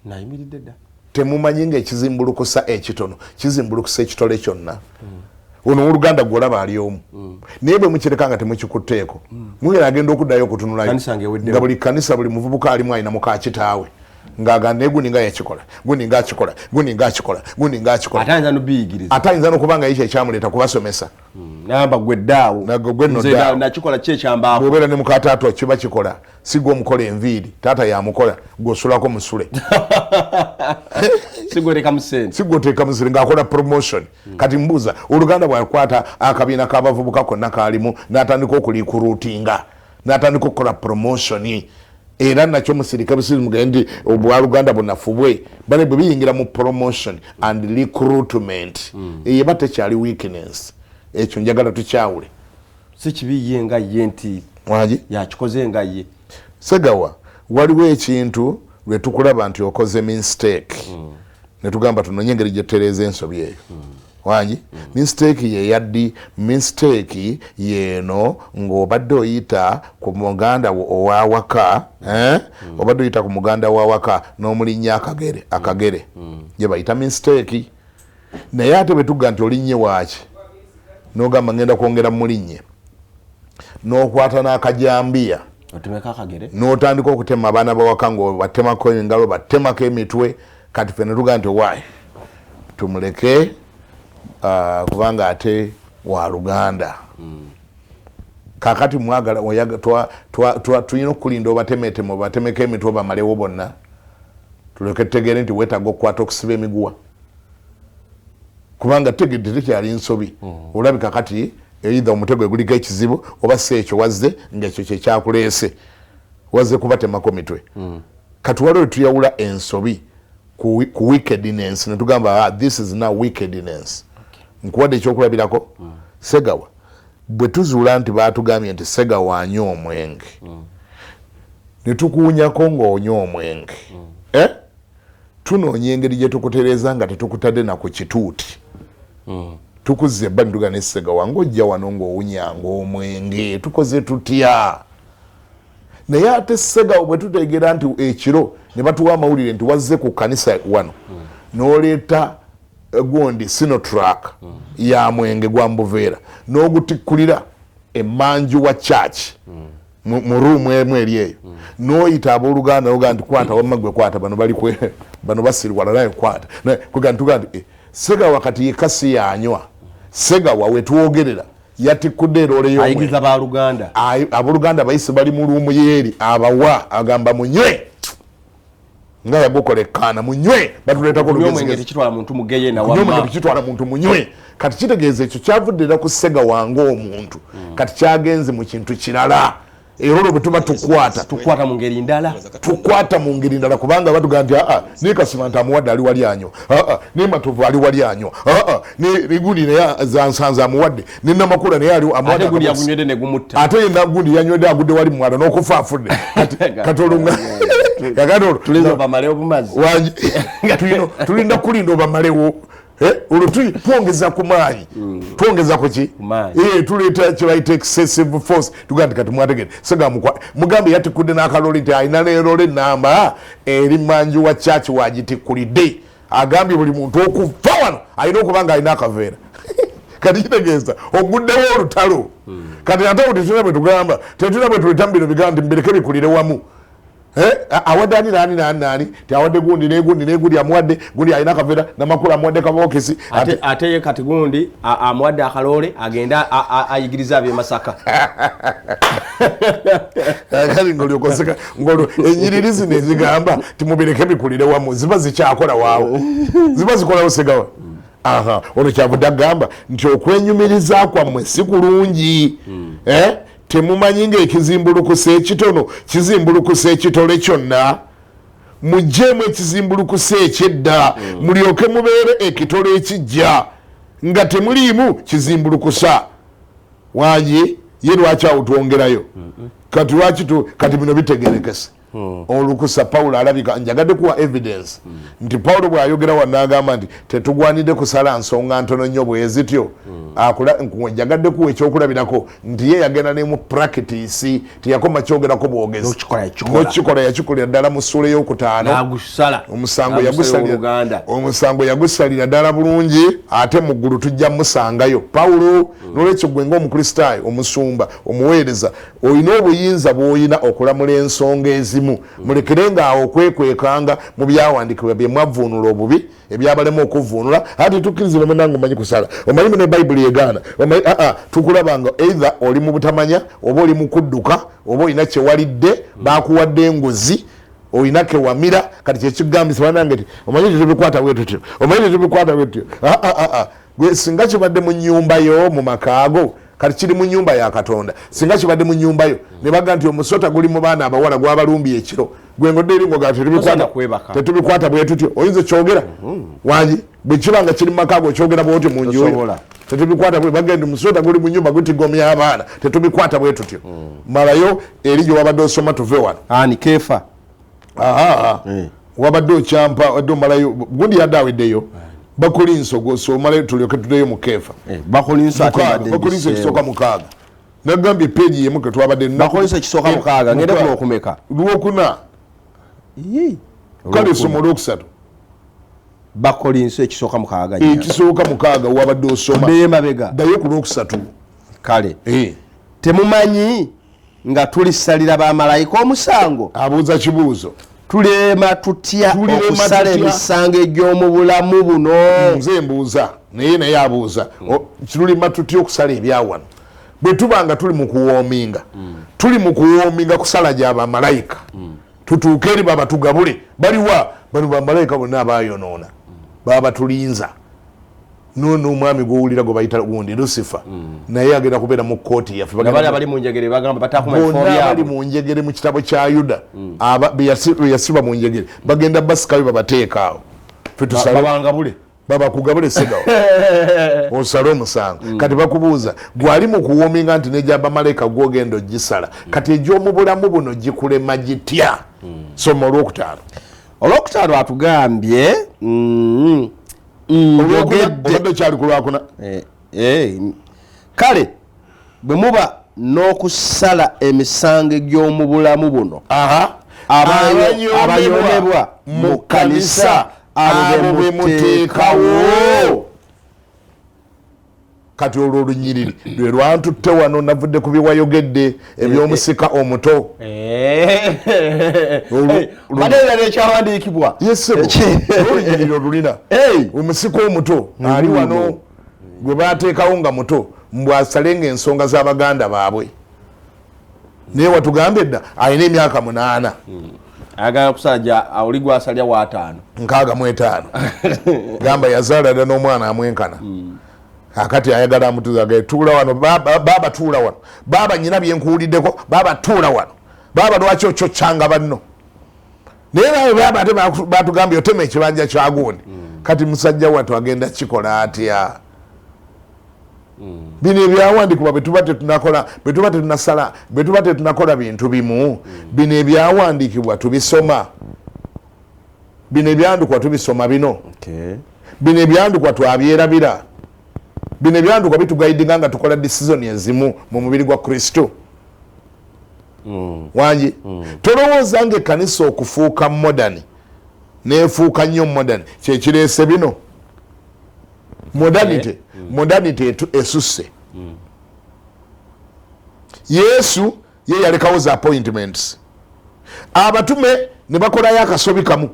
Nayimiridde dda. Temumanyi ng'ekizimbulukusa ekitono kizimbulukusa ekitole kyonna. Ono oluganda gw'olaba ali omu. Naye bwe mukireka nga temukikutteeko mugenda agenda okuddayo okutunulayo nga buli kanisa buli muvubuka alimu alina muka kitaawe ng'agamba naye gundi nga yakikola gundi nga akikola ate ayinza n'okuba nga ye kyekyamuleeta kubasomesa namba gwe ddaawo nze nakikola ki ekyambaako bw'obeera ne muka taata kiba kikola si gwe omukola enviiri taata yamukola gw'osulako musule si gw'oteeka musente ng'akola promotion kati mbuuza oluganda bw'akwata akabiina k'abavubuka konna kaalimu n'atandika okulikuruutinga n'atandika okukola promotion era nakyo musirika busizi mugende nti obwaluganda bunafubwe bale bwe biyingira mu promotion and recruitment eba tekyali weakness ekyo njagala tukyawule si kibi ye nga ye nti yakikoze nga ye Segawa waliwo ekintu lwe tukulaba nti okoze mistake ne tugamba tunonye engeri gye tutereeza ensobi eyo wangi mistake ye yaddi mistake yeno ng'obadde oyita ku muganda owawaka obadde oyita ku muganda wawaka n'omulinnya akagere gye bayita mistake naye ate bwe tugga nti olinnye waaki n'ogamba ngenda kwongera mulinnye n'okwata n'akajambiya n'otandika okutema abaana bawaka ng'obatemako engalo batemako emitwe kati ffe ne tugamba nti waayi tumuleke kubanga ate wa luganda kakati mwagala tulina okulinda obatemetemo batemeko emitwe bamalewo bonna tuleke tutegeere nti weetaaga okukwata okusiba emiguwa kubanga tegedde tekyali nsobi olabika kati eitha omutego eguliko ekizibu oba si ekyo wazze ng'ekyo kyekyakuleese wazze kubatemako mitwe kati waliwo tuyawula ensobi ku wickedness ne tugamba this is now wickedness nkuwadde ekyokulabirako Segawa bwe tuzuula nti baatugambye nti Segawa anywa omwenge ne tukuwunyako ng'onywa omwenge tunoonya engeri gye tukutereeza nga tetukutadde na ku kituuti tukuzza ebba ne tugamba ne Segawa ng'ojja wano ng'owunyanga omwenge tukoze tutya naye ate Segawa bwe tutegeera nti ekiro ne batuwa amawulire nti wazze ku kanisa wano n'oleeta gundi sinotrak ya mwenge gwa Mbuveera n'ogutikkulira emanju wa church mu ruumu emu eri eyo n'oyita abooluganda noga nti kwata wamma gwe kwata bano basirwala naye kwata tugamba nti Segawa kati yekasi yanywa Segawa wetwogerera yatikkudde eroleyo ayigiza baluganda abooluganda bayise bali mu ruumu yeeri abawa agamba munywe nga yagokola ekkaana munywe batuleetako tekitwala muntu mugeye tekitwala muntu munywe kati kitegeeza ekyo kyavudde era ku Segawa ng'omuntu kati kyagenze mu kintu kirala era bwetuba tukwata mu ngeri ndala kubanga batugamba nti ne kasima ntamuwadde ali wali anywa ne matovu ali wali anywa ne gundi naye zansanza amuwadde ne namakula naye ali amuwadde ate yenna gundi yanywedde agudde wali mwala n'okufa afudde katolunga tulinda obamalewo bumazi tulinda kulinda obamalewo twongeza ku maanyi twongeza ku ki tuleeta kyebayita excessive force tugamba kati mwategere mugambe yatikudde n'akaloli nti alina leerole enamba eri manju wa church wagitikkulidde agambye buli muntu okuva wano alina okuba nga alina akaveera kati kitegeeza oguddewo olutalo kati ate tetulina bwe tugamba tetulina bwe tuleta mu bino bigamba nti mbireke bikulire wamu awadde ani nani tiawadde gundi amuwadde gundi alina akaveera namakulu amuwadde kabokesi ate ye kati gundi amuwadde akalole agenda ayigiriza ab'emasaka kali ng'olyokoseka enyiriri zino ezigamba timubireke bikulire wamu ziba zikyakola waawo ziba zikolawo segawa olwo kyavudde agamba nti okwenyumiriza kwammwe si kulungi temumanyi ng'ekizimbulukusa ekitono kizimbulukusa ekitole kyonna mugjeemu ekizimbulukusa ekyedda mulyoke mubeere ekitole ekijja nga temuliimu kizimbulukusa wangi ye lwaki awo twongerayo kati lwaki kati bino bitegerekese olukusa Pawulo alabika njagadde kuwa evidence nti Pawulo bw'ayogera wannagamba nti tetugwanidde kusala nsonga ntono nnyo bwezityo njagadde kuwa ekyokulabirako nti ye yagenda ne mu practice teyakoma kyogerako bwogezi nokikola yakikolera ddala mu ssula ey'okutaano omusango yagusalira ddala bulungi ate mu ggulu tujja musangayo Pawulo n'olwekyo gwe ng'omukristaayo omusumba omuweereza olina obuyinza bw'olina okulamula ensonga ezimu mulekerenga awo okwekwekanga mu byawandiikibwa bye mwavvuunula obubi ebyabalema okuvvuunula ate tukkirizibwa munange omanyi kusala omanyi ne bayibuli egaana tukulabanga either oli mu butamanya oba oli mu kudduka oba olina kyewalidde bakuwadde engozi olina kewamira kati kyekigambisa banange ti omanyi tetubikwata bwe tutyo omanyi tetubikwata bwe tutyo gwe singa kibadde mu nnyumba yo mu makaago kati kiri mu nnyumba ya Katonda singa kibadde mu nnyumba yo ne baga nti omusota guli mu baana abawala gwabalumbi ekiro gwe ngodde eringo ga tetubikwata bwe tutyo oyinza kyogera wangi bwe kibanga kiri mu makaago kyogera bwotyo mu nju yo tetubikwata bwe bagenda omusota guli mu nnyumba gutigomya abaana tetubikwata bwe tutyo malayo eri gye wabadde osoma tuve wano ani kefa wabadde okyampa wadde omalayo gundi yadde aweddeyo bakolinso gwosomalayo tulyoke tuddeyo mu keefa bakolinso ekisooka mukaaga nagambye peegi yemu ketwabadde bakolinso ekisooka mukaaga ngende kulokumeka lwokuna kale somo olwokusatu bakolinso ekisooka mukaaga ekisooka mukaaga wabadde osoma ddayo ku lwokusatu kale temumanyi nga tulisalira bamalayika omusango abuuza kibuuzo tulema tutya okusala emisango egy'omu bulamu buno nze mbuuza naye abuuza tulema tutya okusala ebyawano bwe tubanga tuli mu kuwoominga kusala gy'abamalayika tutuuke eri baba tugabule baliwa bano bamalayika bonna abayonoona baba batulinza nono omwami gwowulira gwe bayita gundi Lucifer naye agenda kubeera mu kooti yaffe bali mu njegere bagamba batakuma bali mu njegere mu kitabo kya Yuda yasiba mu njegere bagenda basikayo babateekaawo babangabule babakugabule segawo osale omusango kati bakubuuza gwali mu kuwoominga nti nejabamalayika gwogenda ogisala kati egy'omu bulamu buno gikulema gitya soma olwokutaano atugambye obadde kyali ku lwakuna kale bwe muba n'okusala emisango egy'omu bulamu buno abanyomebwa mu kkanisa abo be muteekawo kati olwo olunyiriri lwe lwantutte wano navudde ku bye ebyomusika omuto badeera ekyawandiikibwa olunyiriri olulina omusika omuto ali wano gwe bateekawo nga muto mbwasalenga ensonga z'abaganda baabwe naye watugambe edda alina emyaka 8 ayagala kusala oli gwasalya wa 5 65 gamba yazaala dda n'omwana amwenkana kakati ayagala amutuza tuula wano baba tuula wano baba nyina byenkuwuliddeko baba tuula wano baba lwaki okyocanga banno naye nawe baba ate batugambye otema ekibanja kyagundi kati musajja wattu agenda kikola atya bino ebyawandikibwa bwe tuba tetunakola bintu bimu bino ebyawandikibwa tubisoma bino ebyandikwa tubisoma bino bino ebyandikwa twabyerabira bino ebyandikwa bitugaidinga nga tukola decision ezimu mu mubiri gwa Kristo wangi tolowooza nga ekkanisa okufuuka modern neefuuka nnyo modern kyekireese bino modernity esusse Yesu ye yalekawo za appointments abatume ne bakolayo akasobi kamu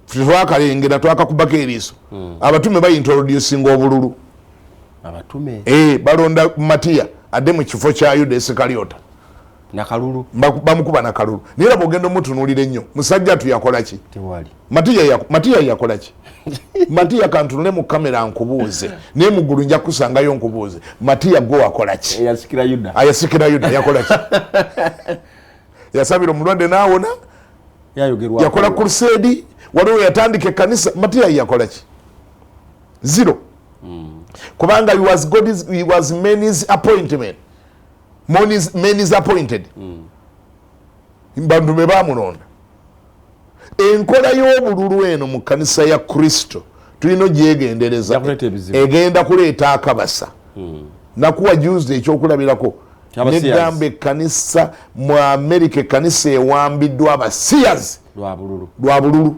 twakalengera twakakubako eriiso abatume bayintroducinga obululu abatume balonda Matiya adde mu kifo kya Yuda Isikaliota nakalulu bamukuba nakalulu naye bwogenda omutunuulira ennyo musajja atu yakola ki Matiya yakola ki Matiya kantunule mu kamera nkubuuze naye muggulu nja kusangayo nkubuuze Matiya gwe wakola ki ayasikira Yuda yakola ki yasabira omulwadde n'awona yakola crusade waliwo yatandika ekkanisa Matiya yakola ki zero kubanga he was many's appointment many's appointed bantu be bamulonda enkola y'obululu eno mu kkanisa ya Kristo tulina ogyegendereza egenda kuleeta akabasa nakuwa juzi ekyokulabirako negamba ekkanisa mu Amerika ekkanisa ewambiddwa abasiyazi lwa bululu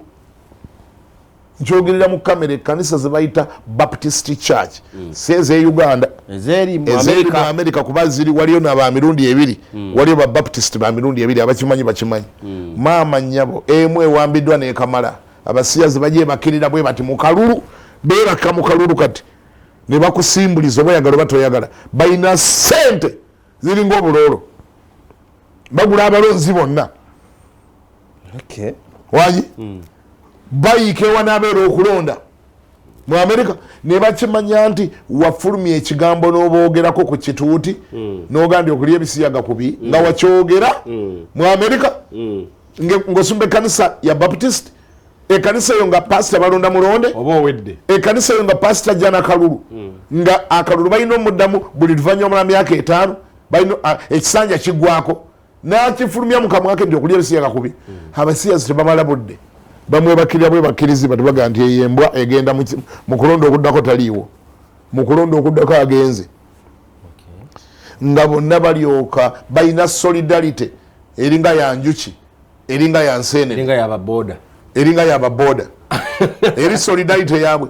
nkyogerera mu kamera ekkanisa zebayita Baptist Church seze Uganda ezeri mu Amerika kuba ziri waliyo naba mirundi ebiri waliyo ba Baptist ba mirundi ebiri abakimanyi maama nnyabo emu ewambiddwa nekamala abasiyazi baje bakirira bwe bati mu kalulu beeraka mu kalulu kati ne bakusimbuliza obayagala batoyagala bayina sente ziri ng'obuloolo bagula abalonzi bonna wangi bayiika ewanabeera okulonda mu Amerika ne bakimanya nti wafulumya ekigambo n'oboogerako ku kituuti n'ogambye okulya ebisiyaga kubi nga wakyogera mu Amerika ng'osumba ekkanisa ya Baptist ekkanisa eyo nga pasita balonda mulonde ekkanisa eyo nga pasita jana kalulu nga akalulu balina omuddamu buli luvannyuma lwa myaka 5 balina ekisanja kiggwako nakifulumya mu kamwa ke nti okulya ebisiyaga kubi abasiyazi tebamala budde bamwe bakirira bwe bakkiriziba tebaga nti eyembwa egenda mu kulonda okuddako taliiwo mu kulonda okuddako agenze nga bonna balyoka balina solidarity eringa ya njuki eringa ya nsene eringa yababoda eri solidarity yaabwe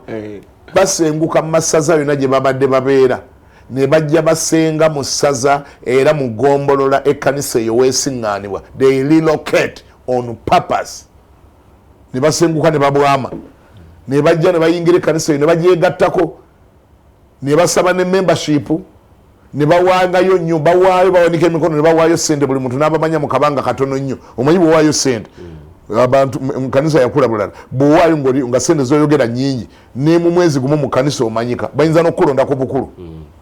basenguka mu masaza yonna gye babadde babeera ne bajja basenga mu ssaza era mu ggombolola ekkanisa eyo weesiŋŋaanibwa they relocate on purpose ne basenguka ne babwama ne bajja ne bayingira ekkanisa eyo ne bagyegattako ne basaba ne membership ne bawangayo nnyo bawaayo bawanika emikono ne bawaayo sente buli muntu n'abamanya mu kabanga katono nnyo omanyi bwewaayo sente abantu mu kanisa yakula bulala bwewaayo nga sente zoyogera nnyingi ne mu mwezi gumu mu kanisa omanyika bayinza n'okukulondako bukulu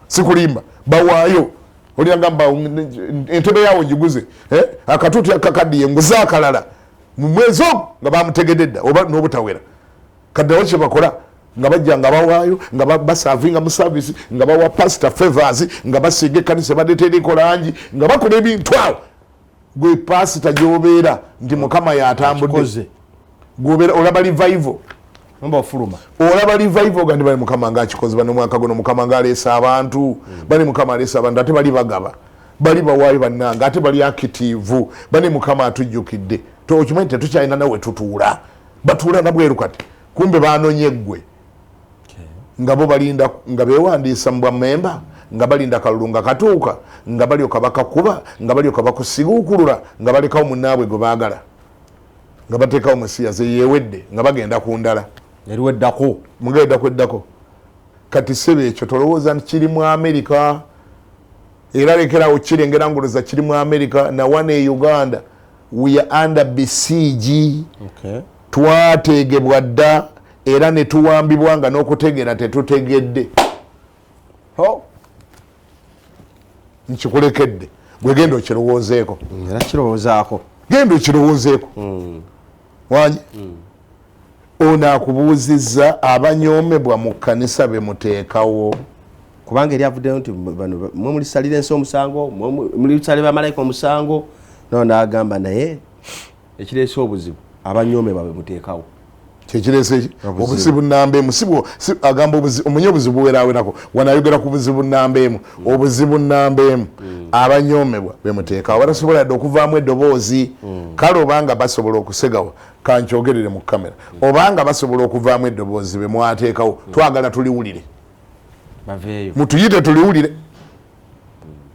sikulimba bawaayo oliyagamba entebe yawo njiguze akatuuti akakaddiye nguze akalala mu mwezi ogwo nga bamutegedde dda oba n'obutawera kaddawo kye bakola nga bajja nga bawaayo nga basavinga mu service nga bawa pastor favors nga basiiga ekkanisa badeteereko langi nga bakola ebintu awo gwe pastor gy'obeera nti mukama yatambudde gwobeera olaba revival olaba revival gandi bali mukama ngaakikoze bano mwaka guno mukama ng'aleesa abantu bali mukama aleesa abantu ate bali bagaba bali bawaayo bannanga ate bali active bali mukama atujjukidde tokimanyi tetukyalina nawe tutuula batuula nabweru kati kumbe banonye ggwe nga bo balinda nga beewandiisa mu bwamemba nga balinda kalulu nga katuuka nga balyoka bakakuba nga balyoka bakusiguukulula nga balekawo munnaabwe gwe baagala nga bateekawo musiyaze yeewedde nga bagenda ku ndala eriweddako mugenda kweddako kati sebe ekyo tolowooza nti kiri mu Amerika era lekerawo kirengera ngoloza kiri mu Amerika na wane e Uganda we are under besiege twategebwa dda era ne tuwambibwa nga n'okutegeera tetutegedde. Nkikulekedde gwe genda okirowoozeeko. Era kirowoozaako. Genda okirowoozeeko. Wangi ono akubuuzizza abanyoomebwa mu kkanisa be muteekawo. Kubanga eri avuddeyo nti bano mwe mulisalira ensi omusango, mulisalira bamalayika omusango, nawo n'agamba naye ekireese obuzibu abanyoomebwa be muteekawo. Kyekirese obuzibu nambeemu agamba omunye obuzibu buweraawerako wanayogera ku buzibu nambeemu obuzibu nambeemu abanyoomebwa bemuteekawo batasobola dde okuvaamu eddoboozi kale obanga basobola okusegawo kankyogerere mu kamera obanga basobola okuvaamu eddoboozi be mwateekawo twagala tuliwulire mutuyite tuliwulire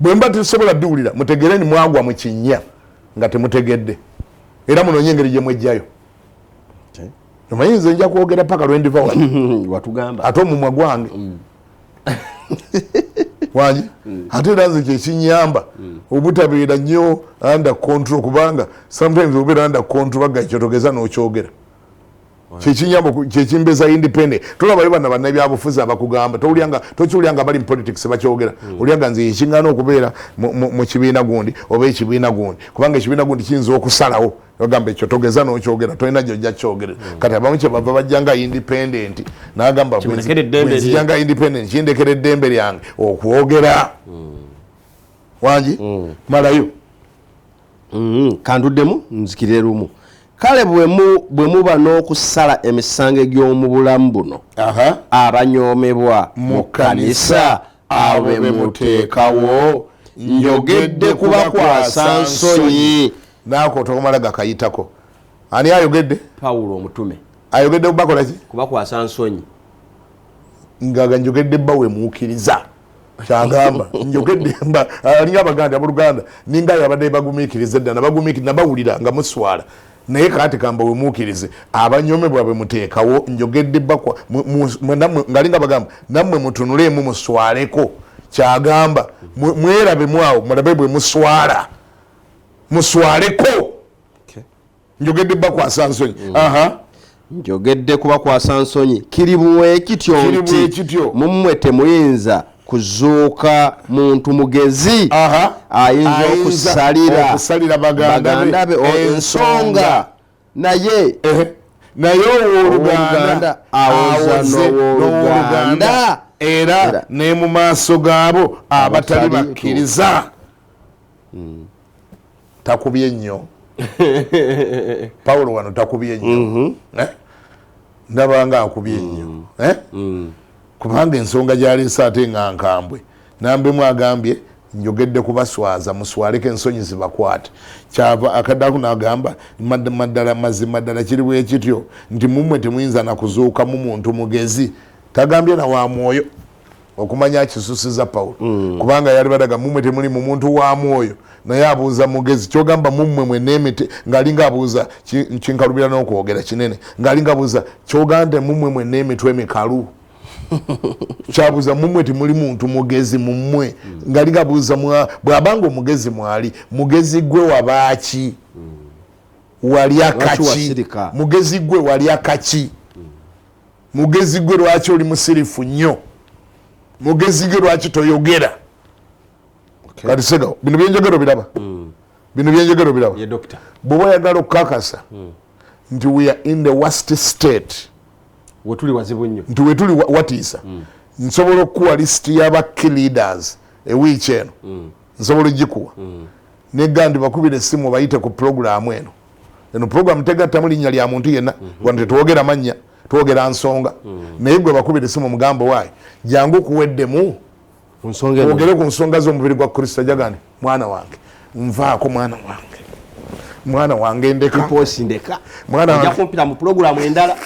bwe mba tusobola ddiwulira mutegereni mwagwa mu kinnya nga temutegedde era munoonye engeri gye mwejjayo. Omanyi nja kwogera paka lwendiva watugamba ate omumwa gwange wangi ate era nze kyekinyamba obutabeera nnyo under control kubanga sometimes obeera under control baga kyotogeza n'okyogera kyekinyamba kyekimbeza independent tolabayo bana bannabyabufuzi abakugamba tokiwulyanga bali mu politics bakyogera olyanga nze yekiŋŋaana okubeera mu kibiina gundi oba ekibiina gundi kubanga ekibiina gundi kiyinza okusalawo ogamba ekyo togeza n'okyogera tolina gyojja kyogerera kati abamu kyebava bajjanga independent n'agamba bwenzijjanga independent kindekera eddembe lyange okwogera wangi malayo kanduddemu nzikirire lumu kale bwe muba n'okusala emisango egy'omu bulamu buno abanyoomebwa mu kkanisa abe muteekawo njogedde kubakwasa nsonyi naako tokomala gakayitako ani ayogedde Pawulo omutume ayogedde kubakola ki kubakwasa nsonyi ngaga njogedde bba we muukiriza kyagamba njogedde mba alinga abaganda ab'oluganda ninga yabadde bagumiikiriza ddala nabawulira nga muswala naye kati kamba we muukirize abanyoomebwa be muteekawo njogedde bakwa ngalinga bagamba nammwe mutunuleemu muswaleko kyagamba mwerabe mwawo mulabe bwe muswala muswaleko njogedde bakwasa nsonyi njogedde kubakwasa nsonyi kiri bwe kityo nti mummwe temuyinza kuzuuka muntu mugezi ayinza okusalira baganda be ensonga naye owooluganda awoza n'owooluganda era ne mu maaso gaabo abatali bakkiriza. Takubye nnyo Pawulo wano takubye nnyo ndabanga akubye nnyo kubanga ensonga gy'aleese ate nga nkambwe nambemu agambye njogedde kubaswaza muswaleko ensonyi zibakwate kyava akaddaku n'agamba mazima ddala kiri bwe kityo nti mummwe temuyinza nakuzuukamu muntu mugezi tagambye na wa mwoyo okumanya akisusiza Pawulo kubanga yali badaga mummwe temuli mu muntu wa mwoyo naye abuuza mugezi kyogamba mummwe mweneemite ng'alinga abuuza kinkalubira n'okwogera kinene ng'alinga abuuza kyogande mummwe mweneemitwe emikalu kyabuuza mummwe temuli muntu mugezi mummwe ng'alinga abuuza bw'abanga omugezi mwali mugezi gwe wabaaki walya kaki mugezi gwe walya kaki mugezi gwe lwaki oli musirifu nnyo mugezi gwe lwaki toyogera kati sega bino byenjogero biraba bino byenjogero biraba bw'oba oyagala okukakasa nti we are in the worst state wetuli wazibu nnyo nti wetuli watiisa nsobola okukuwa lisiti y'abakey leaders ewiiki eno nsobola ogikuwa negandi bakubira essimu bayite ku puroguramu eno puroguramu tegattamu linnya lya muntu yenna wano tetwogera mannya twogera nsonga naye gwe bakubira essimu omugambo waayo jangu kuweddemu ogere ku nsonga z'omubiri gwa Kristo jagani mwana wange nvaako mwana wange ndeka ojja kumpita mu puroguramu endala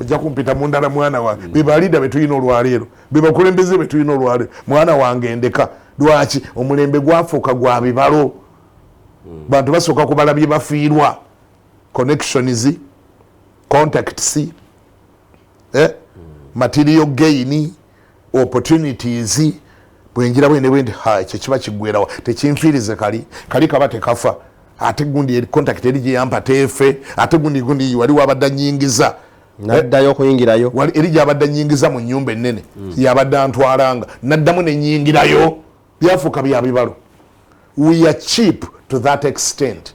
ojja kumpita mu ndala mwana wange bebalida betulina olwaleero bebakulembeze betulina olwaleero mwana wange ndeka lwaki omulembe gwafuuka gwa bibalo bantu basooka kubala bye bafiirwa connections contacts material gain opportunities bwenjira bwene bwendi ekyo kiba kiggwerawa tekinfiirize kali kaba tekafa ate gundi contact eri gye yampa teefe ate gundi wali wabadda nyingiza naddayo okuyingirayo eri gyabadde nyingiza mu nnyumba ennene yabadde antwalanga naddamu nenyingirayo byafuuka bya bibalo. We are cheap to that extent.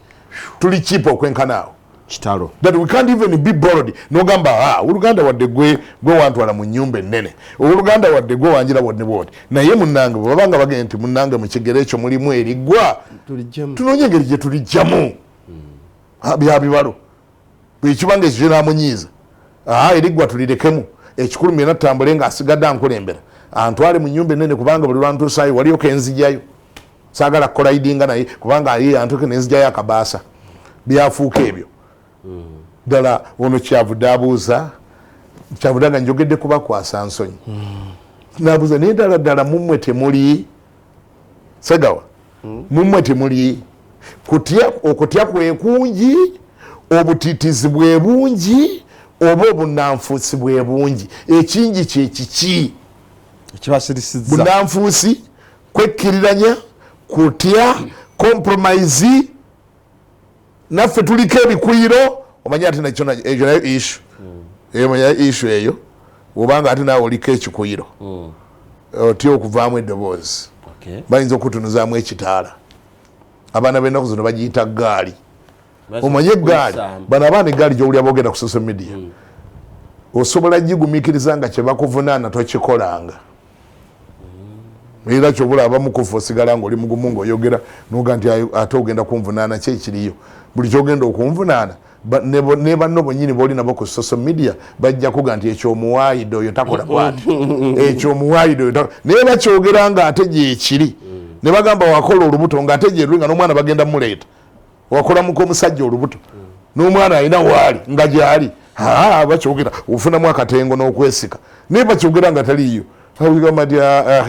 Tuli cheap okwenkanaawo kitalo that we can't even be bored. Nogamba oluganda wadde gwe wantwala mu nnyumba ennene, oluganda wadde gwe wanjira bwodde bwoti, naye munnange babanga bagenda nti munnange mu kigere ekyo mulimu eriggwa tunonye engeri gye tulijjamu bya bibalo. Bwekibanga ekyo kyenamunyiiza eriggwa tulirekemu, ekikulu myena tutambule ng'asigadde ankulembera antwale mu nnyumba ennene, kubanga buli lwantuusaayo waliyo kenzijjayo, saagala kolaidinga naye kubanga aye antuke nenzijjayo akabaasa. Byafuuka ebyo ddala. Ono kyavudde abuuza, kyavudde nga njogedde kubakwasa nsonyi, nabuuza naye ddala mummwe temuli Segawa, mummwe temuli okutya kwe kungi, obutiitizi bwe bungi, oba obunanfuusi bwe bungi, ekingi kye kiki ekibasirisizza? Bunanfuusi, kwekkiriranya, kutya, compromise. Naffe tuliko ebikwiro, omanya ati nakyo nayo issue emanya issue eyo, obanga ate naawe oliko ekikwiro otya okuvaamu eddoboozi, bayinza okutunuzaamu ekitaala. Abaana b'ennaku zino bagiyita gaali. Omanye egaali, bano abaana egaali gy'owulira boogenda ku social media, osobola gigumiikiriza nga kye bakuvunaana tokikolanga. Era kyobula abamukufu osigala ng'oli mugumu ng'oyogera noga nti ate ogenda kunvunaana ki ekiriyo. Buli kyogenda okunvunaana ne banno bonnyini booli nabo ku social media bajja kuga nti ekyomuwaayidde oyo takola bwati, ekyomuwaayidde oyo naye bakyogera ng'ate gyekiri. Ne bagamba wakola olubuto ng'ate gyeruli nga n'omwana bagenda muleeta, wakola muko omusajja olubuto n'omwana alina waali nga gyali. Bakyogera ofunamu akatengo n'okwesika, naye bakyogera nga taliiyo.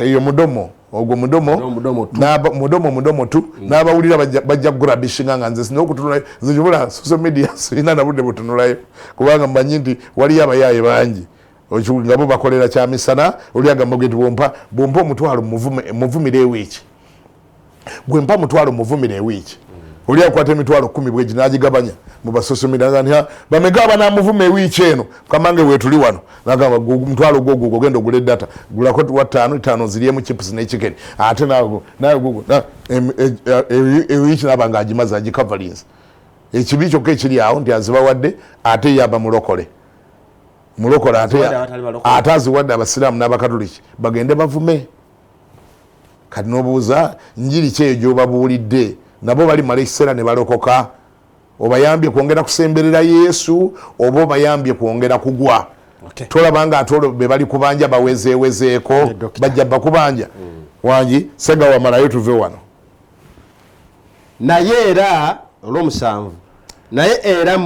Eyo mudomo ogwo mudomo tu n'abawulira bajja kugurabishinga nga nze sina okutunulayo, nze kibula social media sirina nabudde butunulayo kubanga mmanyi nti waliyo abayaaye bangi nga bo bakolera kyamisana. Oli agamba nti bwompa omutwalo muvumire ewiiki, gwe mpa mutwalo muvumire ewiiki, oli akwata emitwalo 10 bwegi n'agigabanya mu basocial media nga bamega banamuvuma ewiiki eno kamange weetuli wano, nagamba mutwalo gwo ogenda ogula eddata, gulako 5 ziriemu chips n'ekikeri, ate nawe ewiiki naba nga agimaze agikavalinze. Ekibi kyokka ekiri awo nti azibawadde ate yaba mulokole ate aziwadde abasiraamu n'abakatoliki bagende bavume. Kati n'obuuza njiri ki eyo gy'obabuulidde? Nabo bali mala ekiseera ne balokoka. Obayambye kwongera kusemberera Yesu oba obayambye kwongera kugwa? Tolabanga ate olwo be bali kubanja bawezeewezeeko bajja bakubanja. Wangi Sega wamalayo tuve wano. Naye era olw'omusanvu, naye era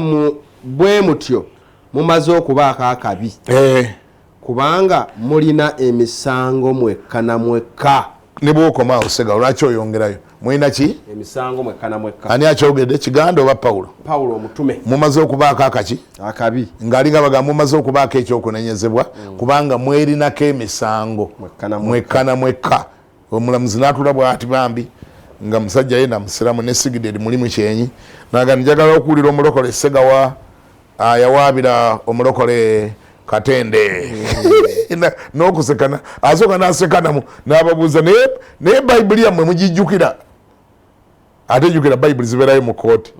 bwe mutyo mumaze okubaako akabi, kubanga mulina emisango mwekka na mwekka. Ne bw'okomaawo Sega lwaki oyongerayo? Mulina ki? Emisango mwekka na mwekka. Ani akyogedde, Kiganda oba Pawulo? Pawulo omutume. Mumaze okubaako akaki? Akabi. Ng'alinga bagamba mumaze okubaako ekyokunenyezebwa kubanga mwerinako emisango mwekka na mwekka. Omulamuzi n'atula bw'ati bambi nga musajja ye namusiramu n'essigiri eri mulimu kyenyi, naga njagala okuwulira omulokole Segawa yawaabira omulokole Katende n'okusekana, asooka n'asekanamu n'ababuuza naye bayibuli yammwe mugijjukira? Ate jjukira bayibuli zibeerayo mu kooti.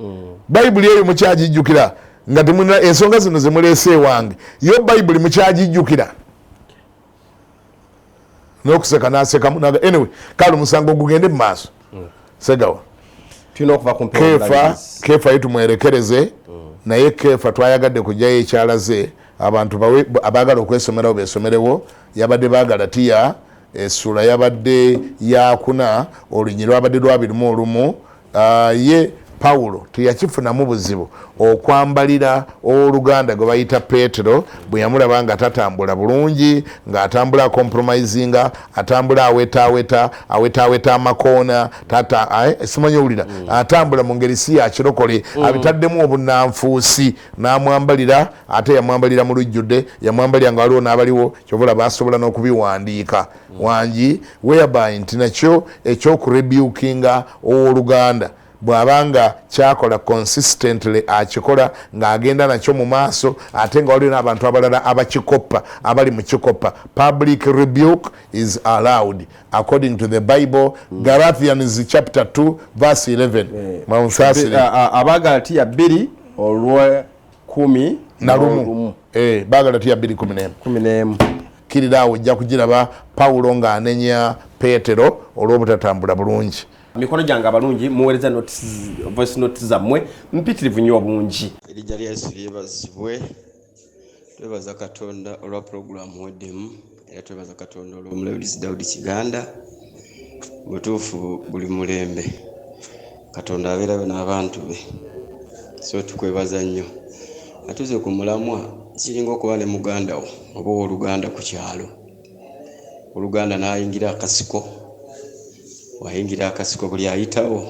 Bayibuli eyo mukyagijjukira nga temulina ensonga zino ze muleese ewange, yo bayibuli mukyagijjukira? N'okuseka n'asekamu naga anyway, kale omusango gugende mu maaso. Segawa Keefa yetumwerekereze, naye Keefa twayagadde kujjayo ekyalaze abantu abaagala okwesomerawo beesomerewo. Yabadde Bagalatiya essula yabadde yakuna, olunyi lwabadde 21. Ye Pawulo teyakifunamu buzibu okwambalira oluganda gwe bayita Petero bwe yamulaba nga tatambula bulungi, ng'atambula compromisinga, atambula awetaaweta amakoona, simanyi owulira, atambula mu ngeri si ya kirokole, abitaddemu obunnanfuusi, n'amwambalira, ate yamwambalira mu lujjudde, yamwambalira nga waliwo n'abaliwo, kyobula basobola n'okubiwandiika. Wangi whereby nti nakyo ekyokurebukinga owooluganda bw'abanga kyakola consistently akikola ng'agenda nakyo mu maaso ate nga waliwo n'abantu abalala abakikopa abali mu kikopa. Public rebuke is allowed according to the Bible. Galatians chapter 2 verse 11. Abagalatiya 2:10 na lumu. Bagalatiya 2:11. Kirirawo ojja kugiraba Pawulo ng'anenya Peetero olw'obutatambula bulungi. Mikono gyange abalungi muweereza voice notes zammwe mpitirivu nnyo obungi. Erinnya lya Yesu lyebazibwe. Twebaza Katonda olwa puroguramu weddemu era twebaza Katonda olw'omulabirizi David Kiganda. Butuufu buli mulembe Katonda abeerayo n'abantu be, so tukwebaza nnyo. Atuze ku mulamwa kiringa okuba ne muganda wo oba oluganda ku kyalo. Oluganda n'ayingira akasiko, wayingira akasiko buli ayitawo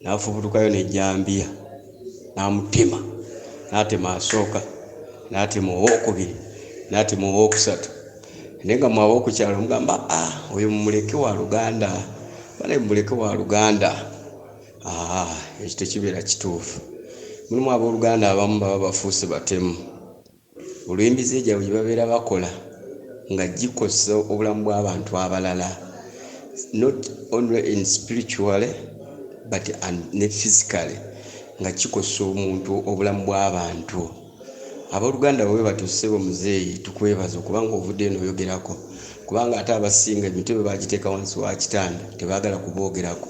n'afubutukayo n'ejjambiya n'amutema, n'atema asooka, n'atema owokubiri, n'atema owokusatu. Naye nga mwawo ku kyalo mugamba oyo mumuleke wa Luganda, bale mumuleke wa Luganda. Ekyo tekibeera kituufu. Mulimu abooluganda abamu baba bafuuse batemu. Olw'embizi gyabwe gye babeera bakola nga gikosa obulamu bw'abantu abalala, not only in spiritually but and physically, nga kikosa omuntu obulamu bw'abantu. Abooluganda bwe batuuse omuzeeyi tukwebaza kubanga ovudde eno oyogerako, kubanga ate abasinga emitwe bagiteeka wansi wa kitanda tebaagala kuboogerako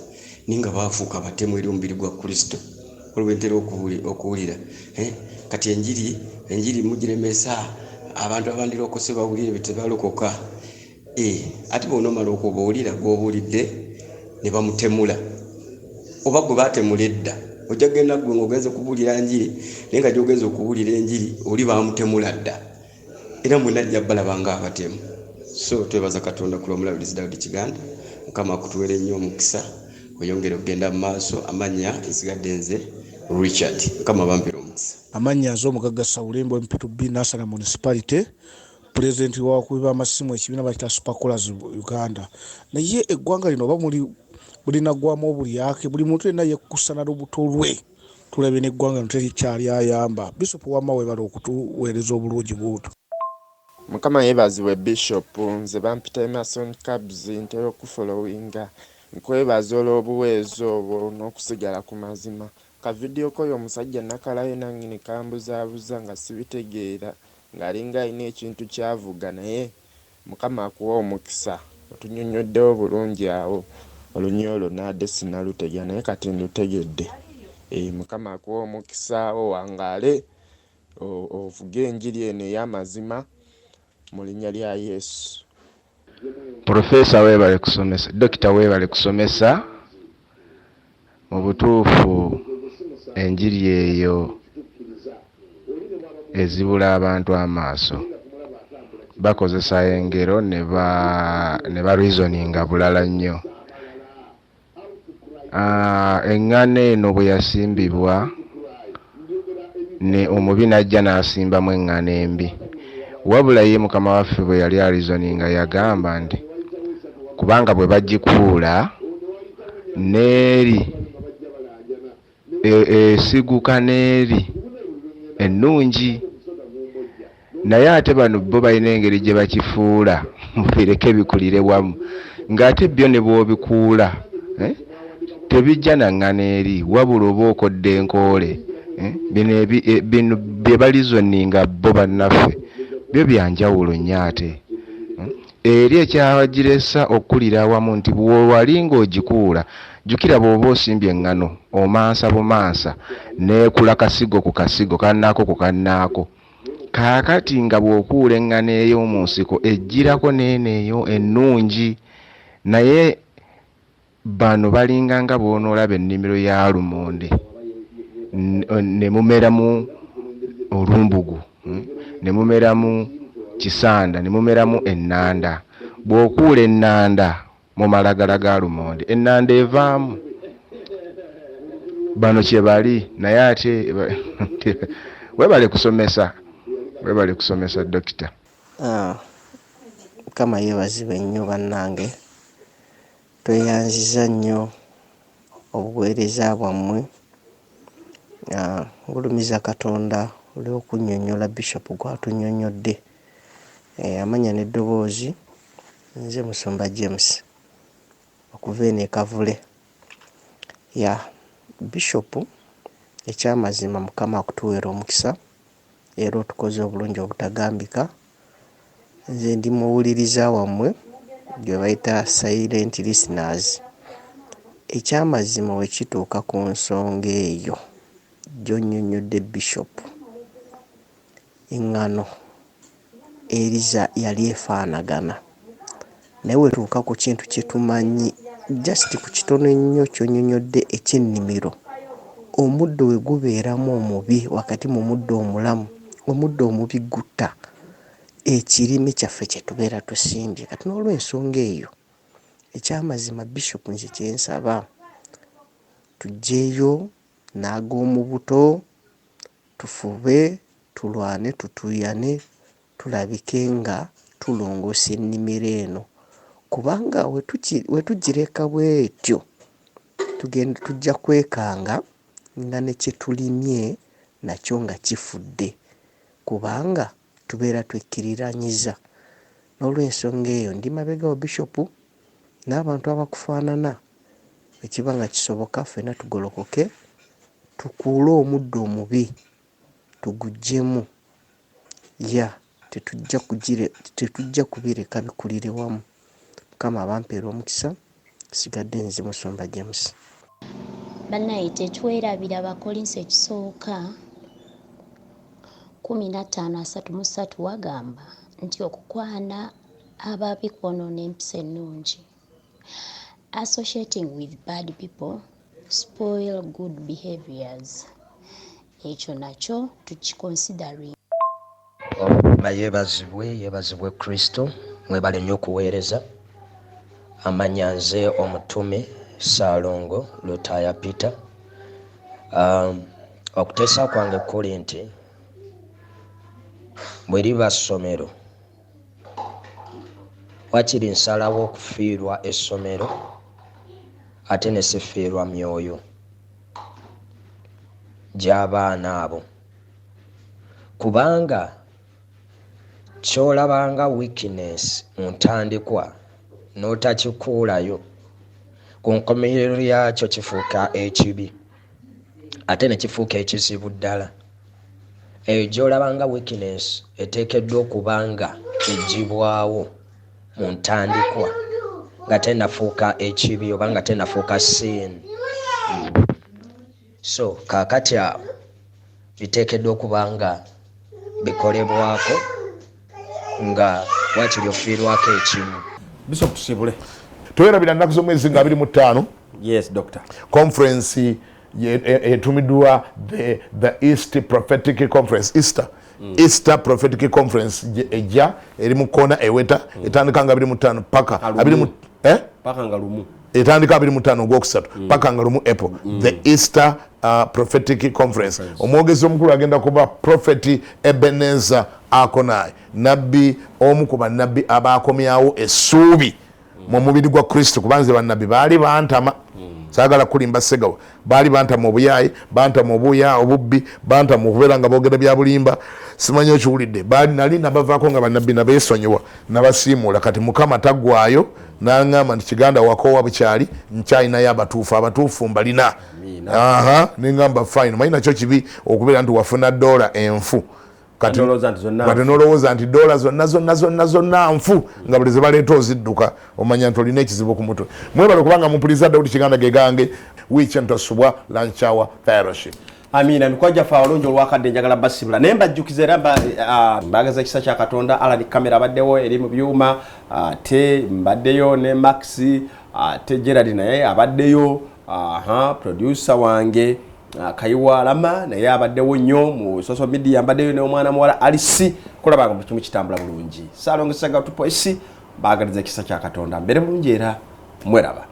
ninga baafuuka batemu eri omubiri gwa Kristo. Olwentera okuwulira kati enjiri mugiremesa abantu abandirokose bawulire betebalokoka. Ate bw'onomala okubuulira gw'obuulidde ne bamutemula oba gwe baatemula edda, ojja genda gwe ng'ogenze kubuulira njiri naye nga gy'ogenze okubuulira enjiri oli baamutemula dda era mwenna ajja balaba ng'abatemu. So twebaza Katonda ku lw'omulabirizi David Kiganda. Mukama akutuwere nnyo omukisa, oyongere okugenda mu maaso. Amannya nsigadde nze Richard. Mukama bampire omukisa. Amannya az'omugagga Sawulembo MP2B National Municipality, Pulezidenti w'abakubi b'amasimu ekibiina bakita Super Callers Uganda. Naye eggwanga lino oba bulinaggwamu obulyake, buli muntu yenna yekkusana lubuto lwe, tulabe n'eggwanga lino terikyali ayamba. Bishop wamma webala okutuweereza obulungi bw'otu. Mukama yeebazibwe Bishop, nze bampita Emerson Kabs ntera okufolowinga. Nkwebaza olw'obuweereza obwo n'okusigala ku mazima. Ka vidiyo koyo omusajja nakalayo nannyini kambuzaabuza nga sibitegeera ng'alinga alina ekintu kyavuga, naye Mukama akuwa omukisa. Otunnyonnyoddewo bulungi awo olunyoolo naadde sinnalutegera naye kati nlutegedde. Mukama akuwa omukisa owangaale ovuge enjiri eno ey'amazima mu linnya lya Yesu. Profesa weebale kusomesa, Dokita weebale kusomesa. Mu butuufu enjiri eyo ezibula abantu amaaso, bakozesa engero ne ba reasoninga bulala nnyo. Eŋŋaano eno bwe yasimbibwa ne omubi n'ajja n'asimbamu eŋŋaano embi, wabula ye Mukama waffe bwe yali reasoninga yagamba nti kubanga bwe bagikuula n'eri esiguka n'eri ennungi, naye ate bano bo balina engeri gye bakifuula bireke bikulire wamu, ng'ate byo ne bw'obikuula tebijja naŋŋana eri wabula oba okodde enkoole. Bino bye balizoninga bo bannaffe byo byanjawulo nnyo ate. Eri ekyabagiresa okkulira awamu nti bw'owali ng'ogikuula jjukira bw'oba osimbye eŋŋano omansa bumansa n'ekula kasigo ku kasigo kannaako ku kannaako. Kaakati nga bw'okuula eŋŋano ey'omu nsiko ejjirako n'eneeyo ennungi, naye bano balinganga bw'onoolaba ennimiro ya lumonde ne mumeramu olumbugu, ne mumeramu kisanda, ne mumeramu ennanda. Bw'okuula ennanda mu malagala ga lumonde ennanda evaamu. Bano kye bali, naye ate weebale kusomesa, weebale kusomesa Dokita. Mukama yeebazibwe nnyo bannange, tweyanziza nnyo obuweereza bwammwe. Ngulumiza Katonda olw'okunnyonnyola Bishop gw'atunnyonnyodde. Amanya n'eddoboozi nze Musumba James okuva eno e Kavule. Bishop ekyamazima Mukama akutuweera omukisa era otukoze obulungi obutagambika. Nze ndi muwuliriza wammwe gye bayita silent listeners. Ekyamazima we kituuka ku nsonga eyo gy'onnyonnyodde Bishop, eŋŋano eriza yali efaanagana, naye we tuuka ku kintu kye tumanyi just ku kitono ennyo ky'onnyonnyodde eky'ennimiro, omuddo we gubeeramu omubi wakati mu muddo omulamu, omuddo omubi gutta ekirime kyaffe kye tubeera tusimbye. Kati n'olw'ensonga eyo ekyamazima Bishop nze kye nsaba tuggyeeyo n'ag'omu buto, tufube tulwane tutuyane tulabike nga tulongoosa ennimiro eno, kubanga we tugireka bwetyo tujja kwekanga nga ne kye tulimye nakyo nga kifudde, kubanga tubeera twekkiriranyiza. N'olw'ensonga eyo ndi mabega wa Bishop n'abantu abakufaanana, ekiba nga kisoboka ffenna tugolokoke tukuule omuddo omubi tuguggyemu. Tetujja kubireka bikulire wamu. Mukama abampeera omukisa. Sigadde nze Musumba James. Bannaye tetwerabira Bakolinso ekisooka 15:33 wagamba nti okukwana ababi kwonoona empisa ennungi. Associating with bad people spoil good behaviors. Ekyo nakyo tukiconsidering. Yeebazibwe Kristo, mwebale nnyo okuweereza. Amanya nze omutume Saalongo Lutaya Peter. Okuteesa kwange kuli nti bwe liba ssomero wakiri nsalawo okufiirwa essomero ate ne sifiirwa myoyo gy'abaana abo, kubanga ky'olabanga weakness mu ntandikwa n'otakikuulayo ku nkomerero yakyo kifuuka ekibi ate ne kifuuka ekizibu ddala. Eyo gy'olabanga weakness eteekeddwa okubanga eggibwawo mu ntandikwa nga tenafuuka ekibi oba nga tenafuuka sin. So kaakati awo biteekeddwa okubanga bikolebwako nga wakiri ofiirwako ekimu. Bishop tusibule. Twerabira nnaku z'omwezi nga 25. Yes, Doctor. Conference etumiddwa the East Prophetic Conference, Easter Prophetic Conference ejja eri mu kkoona eweta etandika nga 25 paka nga lumu. Etandika 25 ogwokusatu paka nga lumu April. The Easter Prophetic Conference. Omwogezi omukulu agenda kuba Prophet Ebenezer Akonai, nabbi omu ku bannabbi abaakomyawo essuubi mu mubiri gwa Kristo, kubanze bannabbi baali bantama. Saagala kulimba Segawa, baali bantama obuyaayi, bantama obuya obubbi, bantama okubeera nga boogera bya bulimba. Simanyi okiwulidde, baali nali nabavaako nga bannabbi nabeesonyiwa nabasiimuula. Kati Mukama taggwaayo n'aŋŋamba nti Kiganda wakoowa bukyali nkyalinayo abatuufu mbalina. Neŋŋamba fine, manyi nakyo kibi okubeera nti wafuna $1 enfu kati nolowooza nti $1 zonna nfu nga buli ze baleeta ozidduka, omanya nti olina ekizibu ku mutwe. Mwebale kubanga mumpuliriza David Kiganda gegange weekend tosubwa lunch hour fellowship. Amina mikwaja fa olunjo lwakadde njagala basibula naye mbajjukiza era mbagaza ekisa kya Katonda ala ni kamera abaddewo eri mu byuma te mbaddeyo ne Maxi te Gerard naye abaddeyo producer wange Kayiwa Lama naye abaddewo nnyo mu social media mbaddeyo ne omwana muwala Alisi kulabanga mu kimu kitambula bulungi Saalongo Saga tupo esi bagaliza ekisa kya Katonda mbere bulungi era mweraba.